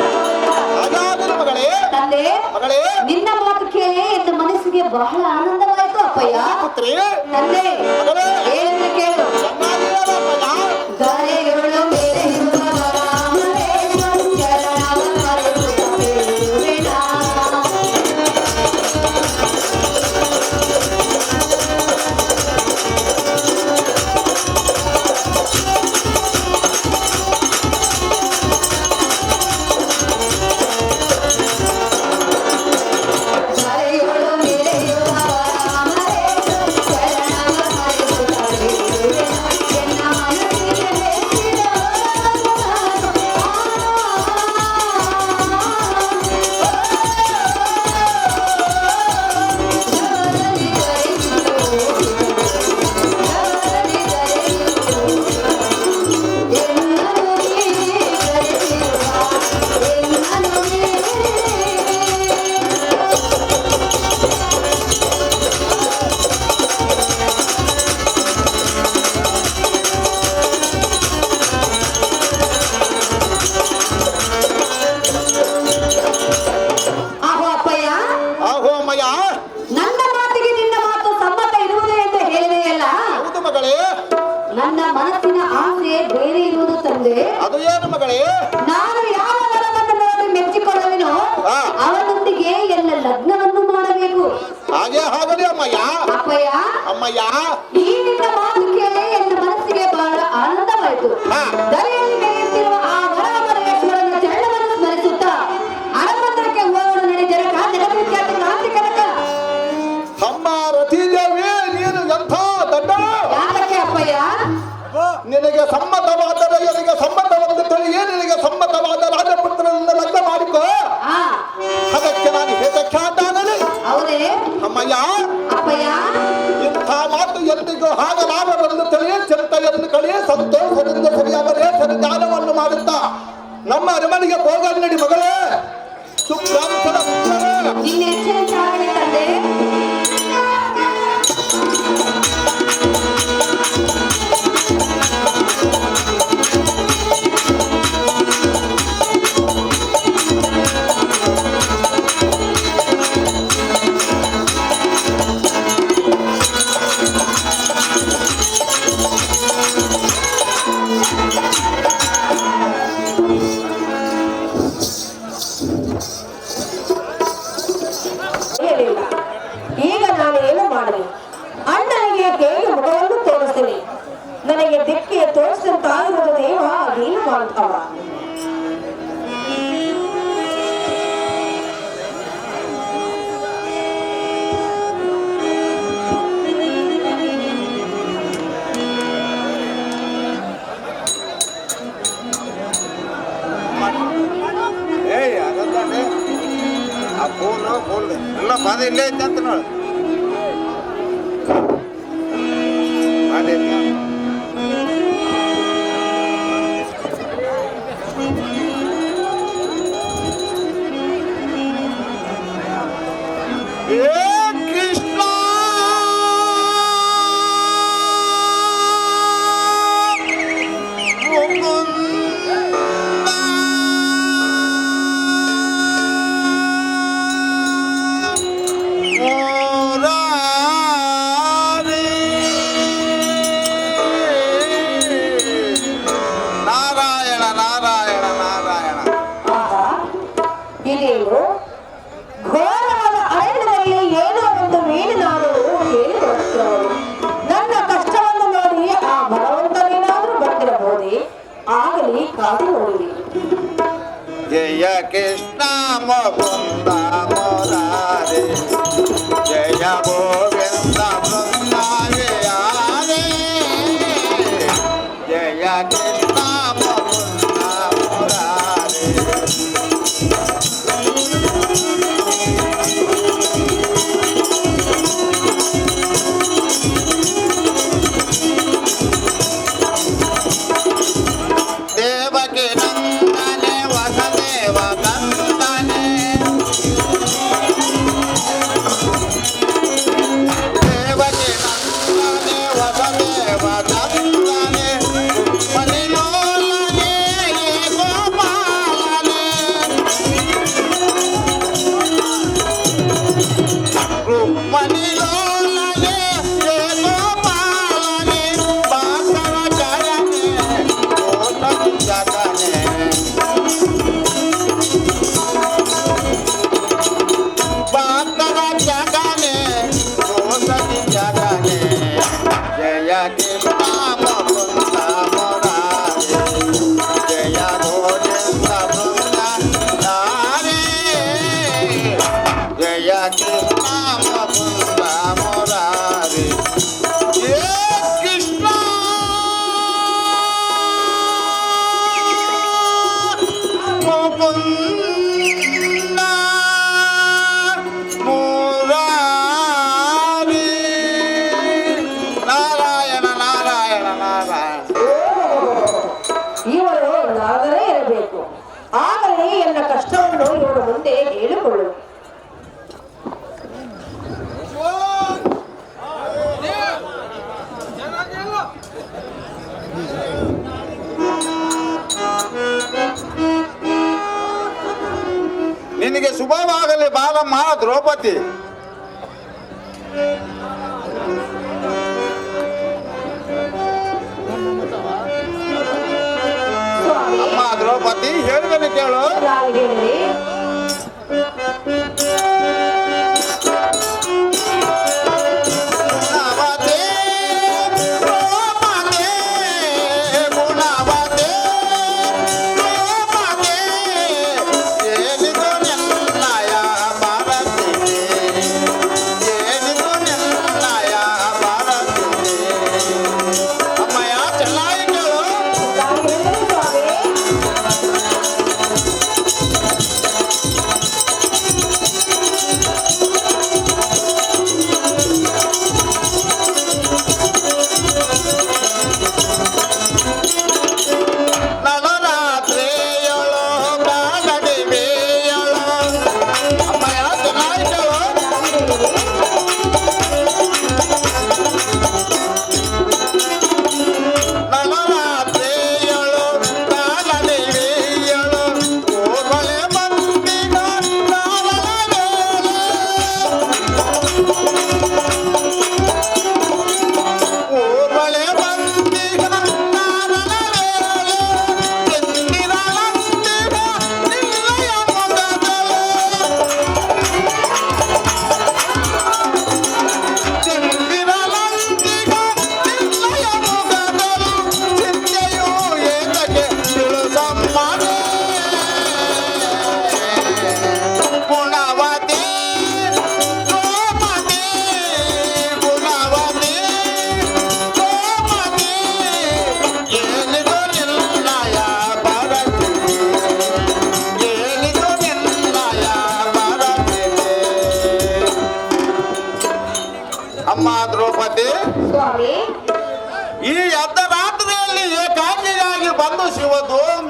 Speaker 3: ಹಾಗಾದರೆ ಮಗಳೇ.
Speaker 2: ತಂದೆ,
Speaker 3: ಮಗಳೇ,
Speaker 2: ನಿನ್ನ ಮಾತು ಕೇಳಿ ನನ್ನ ಮನಸ್ಸಿಗೆ ಬಹಳ ಆನಂದವಾಯಿತು ಅಪ್ಪಯ್ಯ.
Speaker 3: ಪುತ್ರಿ,
Speaker 2: ತಂದೆ,
Speaker 3: ಮಗಳೇ,
Speaker 2: ಏನೆಂದು ಕೇಳು.
Speaker 3: ಚೆನ್ನಾಗಿರೋ ಅಮ್ಮಯ್ಯ.
Speaker 2: ಗಾರೆಗಳು ಬೇರೆ Thank you.
Speaker 3: ಅಮ್ಮಯ್ಯ
Speaker 2: ಅಪ್ಪಯ್ಯ,
Speaker 3: ಅಮ್ಮಯ್ಯ
Speaker 2: ಈ ನಿನ್ನ ಮಾತು ಕೇಳಿ ನನ್ನ ಮನಸ್ಸಿಗೆ ಬಹಳ ಆನಂದವಾಯಿತು.
Speaker 3: ಹಾ.
Speaker 2: ದರೆಯಲ್ಲಿ ನಡೆಯುತ್ತಿರುವ ಆ ವರಮರೇಶ್ವರನ ಚರಣವನ್ನು ಸ್ಮರಿಸುತ್ತಾ ಅರಮಂದಿರಕ್ಕೆ ಹೋಗೋಣ ನಡೆದರೆ ಜಗವಿಖ್ಯಾತ ಕ್ರಾಂತಿ ಕನಕ.
Speaker 3: ಅಮ್ಮ ರತಿದೇವಿ ನೀನು ಎಂಥ ದಡ್ಡ.
Speaker 2: ಯಾಕೆ ಅಪ್ಪಯ್ಯ?
Speaker 3: ನಿನಗೆ ಸಮ್ಮತವಾದರೆ ನನಗೆ ಸಮ್ಮತವಾದ ತಿಳಿಯೇ ನಿನಗೆ ಸಮ್ಮತವಾದ ರಾಜಪುತ್ರನನ್ನು ಲಗ್ನ ಮಾಡಿಕೋ.
Speaker 2: ಆ,
Speaker 3: ಅದಕ್ಕೆ ನಾನು ಹೇಗಕ್ಕಾದಾನನೆ
Speaker 2: ಹೌದೇ
Speaker 3: ಅಮ್ಮಯ್ಯ.
Speaker 2: ಅಪ್ಪಯ್ಯ?
Speaker 3: ಇಂಥ ಮಾತು ಎಂದಿಗೂ ಹಾಗಲಾರರೆಂದು ತಿಳಿಯ ಚಿಂತೆಯನ್ನು ಕಳೆಯ ಸಂತೋಷದಿಂದ ಸರಿಯಾದರೆ ಸರಿದಾನವನ್ನು ಮಾಡುತ್ತಾ ನಮ್ಮ ಅರಮನೆಗೆ ಹೋಗಲು ನಡಿ ಮಗಳೇ. ಸುಖಾಂತರ
Speaker 2: ನಿನ್ನ ಹೆಚ್ಚಿನ ಚಾಲನೆ ತಂದೆ. ಹೇಳಿಲ್ಲ. ಈಗ ನಾನು ಏನು ಮಾಡಲಿ? ಅಣ್ಣನಿಗೆ ಹೇಗೆ ಮುಖವನ್ನು ತೋರಿಸಲಿ? ನನಗೆ ದಿಕ್ಕಿಗೆ ತೋರಿಸಿದಂತಾಗಿರುವ ದೇವ ಏನು ಮಾಡ್ತಾವ?
Speaker 3: ಎಲ್ಲ ಬಾಧ ಇಲ್ಲೇ ಐತೆ ಅಂತ ನೋಡು. ಕೃಷ್ಣ ನಾರಾಯಣ ನಾರಾಯಣ ನಾರಾಯಣ.
Speaker 2: ಆಹಾ, ಇದೇನು ಘೋರವಾದ ಅರಣ್ಯದಲ್ಲಿ ಏನೋ ಒಂದು ಮೀನಿನಾರು ಕೇಳಿ ಬರುತ್ತಿರುವುದು. ನನ್ನ ಕಷ್ಟವನ್ನು ನೋಡಿ ಆ ಭಗವಂತನೇನಾದರೂ ಬಂದಿರಬಹುದೇ? ಆಗಲಿ ಕಾದು ನೋಡಿರಿ.
Speaker 3: ಜಯ ಕೃಷ್ಣ ಮುಕುಂದ ಮುರಾರಿ ಜಯ ಗೋವಿಂದ ಬೃಂದಾವಿಹಾರಿ ಜಯ ಕೃಷ್ಣ ಮುಕುಂದ ಮುರಾರಿ. ದೇವಕಿ ನಂದನೆ ವಸುದೇವ ನಂದನೆ ದೇವಕಿ ನಂದನೆ ವಸುದೇವ ನಂದನೆ ಮಲಿಲೋಲನೆ ಗೋಪಾಲನೆ ಮಲಿಲೋಲನೆ ಗೋಪಾಲನೆ ಬಾಂಧವ ಜಯನೆ ಜಗನೆ ಬಾಂಧವ ಜಗನೆ ಕೋಸದಿ ಜಗನೆ ಜಯ ಕೃಷ್ಣ ಮುಕುಂದ ಮುರಾರಿ ಜಯ ಗೋವಿಂದ ಬೃಂದಾರಿ ಜಯ ಕೃಷ್ಣ ಮುಕುಂದ ಮುರಾರಿ. ಜಯ ಕೃಷ್ಣ ಮುಕುಂದ ಮುರಾರಿ. ನಾರಾಯಣ ನಾರಾಯಣ ನಾರಾಯಣ.
Speaker 2: ಇವರು ನಾಗರೇ ಇರಬೇಕು. ಆಗಲೇ ಎಲ್ಲ ಕಷ್ಟವನ್ನು ಇವರ ಮುಂದೆ ಹೇಳಿಕೊಳ್ಳು.
Speaker 3: ನಿನಗೆ ಶುಭವಾಗಲಿ ಬಾಲಮ್ಮ ದ್ರೌಪದಿ.
Speaker 2: ಸ್ವಾಮಿ,
Speaker 3: ಅಮ್ಮ ದ್ರೌಪದಿ ಹೇಳುವೆನು ಕೇಳು.
Speaker 2: ನಾನು ಹೇಳಿರಿ.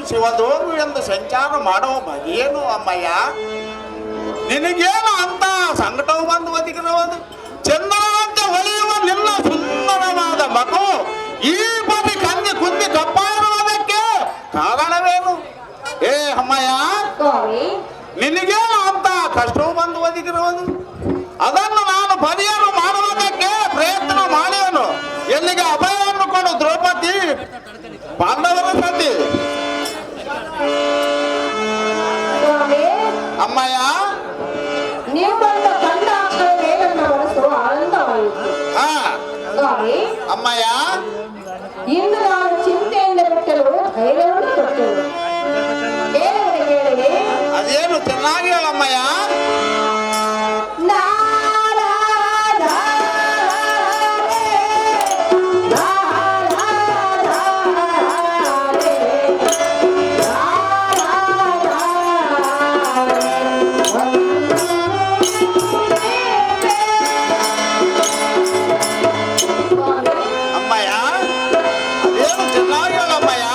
Speaker 3: ಶಿವದೋರು ಎಂದು ಸಂಚಾರ ಮಾಡೋ ಬಗೆಯೇನು ಅಮ್ಮಯ್ಯ? ನಿನಗೇನು ಅಂತ ಸಂಕಟವು ಬಂದು ಒದಗಿರುವುದು? ಚಂದ್ರನಂತೆ ಹೊಳೆಯುವ ನಿನ್ನ ಸುಂದರವಾದ ಮಗು ಈ ಬದಿ ಕನ್ನಿ ಕುಂದಿ ಕಪ್ಪಾಯಿರುವುದಕ್ಕೆ ಕಾರಣವೇನು? ಏ ಅಮ್ಮಯ್ಯ,
Speaker 2: ಸ್ವಾಮಿ
Speaker 3: ನಿನಗೇನು ಅಂತ ಕಷ್ಟವು ಬಂದು ಒದಗಿರುವುದು? ಅದನ್ನು ನಾನು ಪರಿಹಾರ ಮಾಡುವುದಕ್ಕೆ ಪ್ರಯತ್ನ ಮಾಡುವೆನು. ಎಲ್ಲಿಗೆ ಅಭಯವನ್ನು ಕೊಡು ದ್ರೌಪದಿ, ಪಾಂಡವರ ಸತಿ.
Speaker 2: ಸ್ವಾಮಿ
Speaker 3: ಅಮ್ಮಯ್ಯ,
Speaker 2: ನಿಮ್ಮನ್ನು ಕಂಡಾಕ್ಷಣವೇ ನನ್ನ ಮನಸ್ಸು ಆನಂದವಾಯಿತು.
Speaker 3: ಹಾ
Speaker 2: ಸ್ವಾಮಿ
Speaker 3: ಅಮ್ಮಯ್ಯ,
Speaker 2: ಇಂದು ನಾನು ಚಿಂತೆಯಿಂದ ಬಿಟ್ಟಲು ಧೈರ್ಯವನ್ನು ಕೊಟ್ಟೆನು. ಏನೆಂದು ಕೇಳಿದೆ?
Speaker 3: ಅದೇನು ಚೆನ್ನಾಗಿ ಹೇಳಮ್ಮಯ್ಯ. ಅಮ್ಮಯ್ಯ, ಅದೇನು ಚೆನ್ನಾಗಿ ಹೇಳಮ್ಮಯ್ಯ.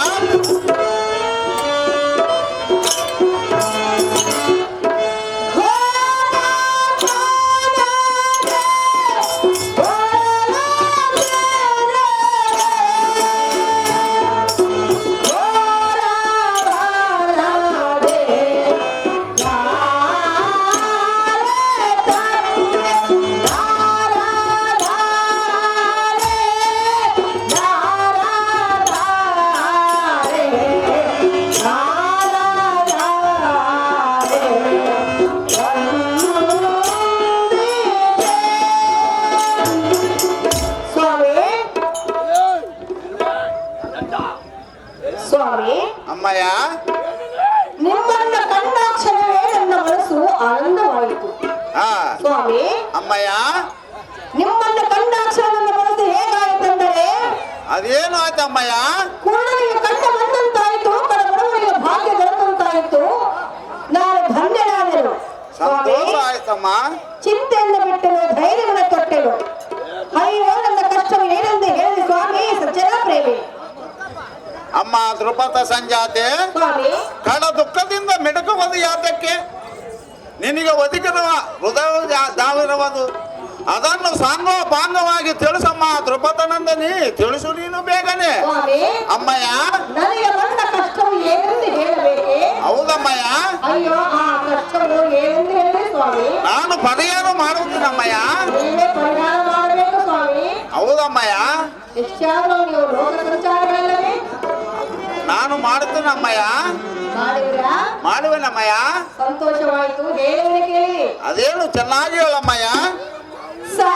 Speaker 2: ಸ್ವಾಮಿ
Speaker 3: ಅಮ್ಮಯ್ಯ,
Speaker 2: ನಿಮ್ಮನ್ನ ಕಂಡಾಕ್ಷಣವೇ ನನ್ನ ಮನಸ್ಸು ಆನಂದವಾಯಿತು.
Speaker 3: ಹಾ
Speaker 2: ಸ್ವಾಮಿ
Speaker 3: ಅಮ್ಮಯ್ಯ,
Speaker 2: ನಿಮ್ಮನ್ನ ಕಂಡಾಕ್ಷಣ ನನ್ನ ಮನಸ್ಸು ಹೇಗಾಯಿತೆಂದರೆ
Speaker 3: ಅದೇನು ಆಯ್ತಮ್ಮಯ್ಯ?
Speaker 2: ಕೂಡಲಿಗೆ ಕಂಡ ಬಂದಂತಾಯಿತು, ಕಡಬಡವರಿಗೆ ಭಾಗ್ಯ ದೊರೆತಂತಾಯಿತು. ನಾನು ಧನ್ಯನಾದೆನು. ಸ್ವಾಮಿ
Speaker 3: ಸಂತೋಷ ಆಯ್ತಮ್ಮ.
Speaker 2: ಚಿಂತೆಯನ್ನು ಬಿಟ್ಟೆನು, ಧೈರ್ಯವನ್ನು ತೊಟ್ಟೆನು. ಅಯ್ಯೋ ನನ್ನ ಕಷ್ಟವು ಏನೆಂದು ಹೇಳಿ ಸ್ವಾಮಿ ಸಜ್ಜನ ಪ್ರೇಮಿ.
Speaker 3: ಅಮ್ಮ ದ್ರುಪದ ಸಂಜಾತೆ,
Speaker 2: ಸ್ವಾಮಿ
Speaker 3: ಕಡ ದುಃಖದಿಂದ ಮಿಡುಕುವುದು ಯಾತಕ್ಕೆ? ನಿನಗೆ ಒದಗಿರುವ ಹೃದಯ ದಾವಿರುವುದು, ಅದನ್ನು ಸಾಂಗೋಪಾಂಗವಾಗಿ ತಿಳಿಸಮ್ಮ ದ್ರುಪದನಂದನಿ, ತಿಳಿಸು ನೀನು ಬೇಗನೆ.
Speaker 2: ಸ್ವಾಮಿ
Speaker 3: ಅಮ್ಮಯ್ಯ,
Speaker 2: ನನಗೆ ಬಂದ ಕಷ್ಟವು ಏನೆಂದು ಹೇಳಬೇಕೆ?
Speaker 3: ಹೌದಮ್ಮಯ್ಯ,
Speaker 2: ಅಯ್ಯೋ ಆ ಕಷ್ಟವು ಏನೆಂದು ಹೇಳಿ ಸ್ವಾಮಿ.
Speaker 3: ನಾನು ಪರಿಹಾರ ಮಾಡುತ್ತೀನಮ್ಮಯ್ಯ.
Speaker 2: ನೀವೇ ಪರಿಹಾರ ಮಾಡಬೇಕು ಸ್ವಾಮಿ.
Speaker 3: ಹೌದಮ್ಮಯ್ಯ,
Speaker 2: ಎಷ್ಟಾದರೂ ನೀವು ಲೋಕ ಸಂಚಾರಗಳಲ್ಲವೇ
Speaker 3: ನಾನು ಮಾಡುತ್ತೇನಮ್ಮಯ್ಯ.
Speaker 2: ಮಾಡಿದ್ರಾ?
Speaker 3: ಮಾಡುವೆನಮ್ಮಯ್ಯ.
Speaker 2: ಸಂತೋಷವಾಯಿತು. ಹೇಳುವರೆ ಕೇಳಿ.
Speaker 3: ಅದೇನು ಚೆನ್ನಾಗಿ ಹೇಳಮ್ಮಯ್ಯ.
Speaker 2: ಸಾ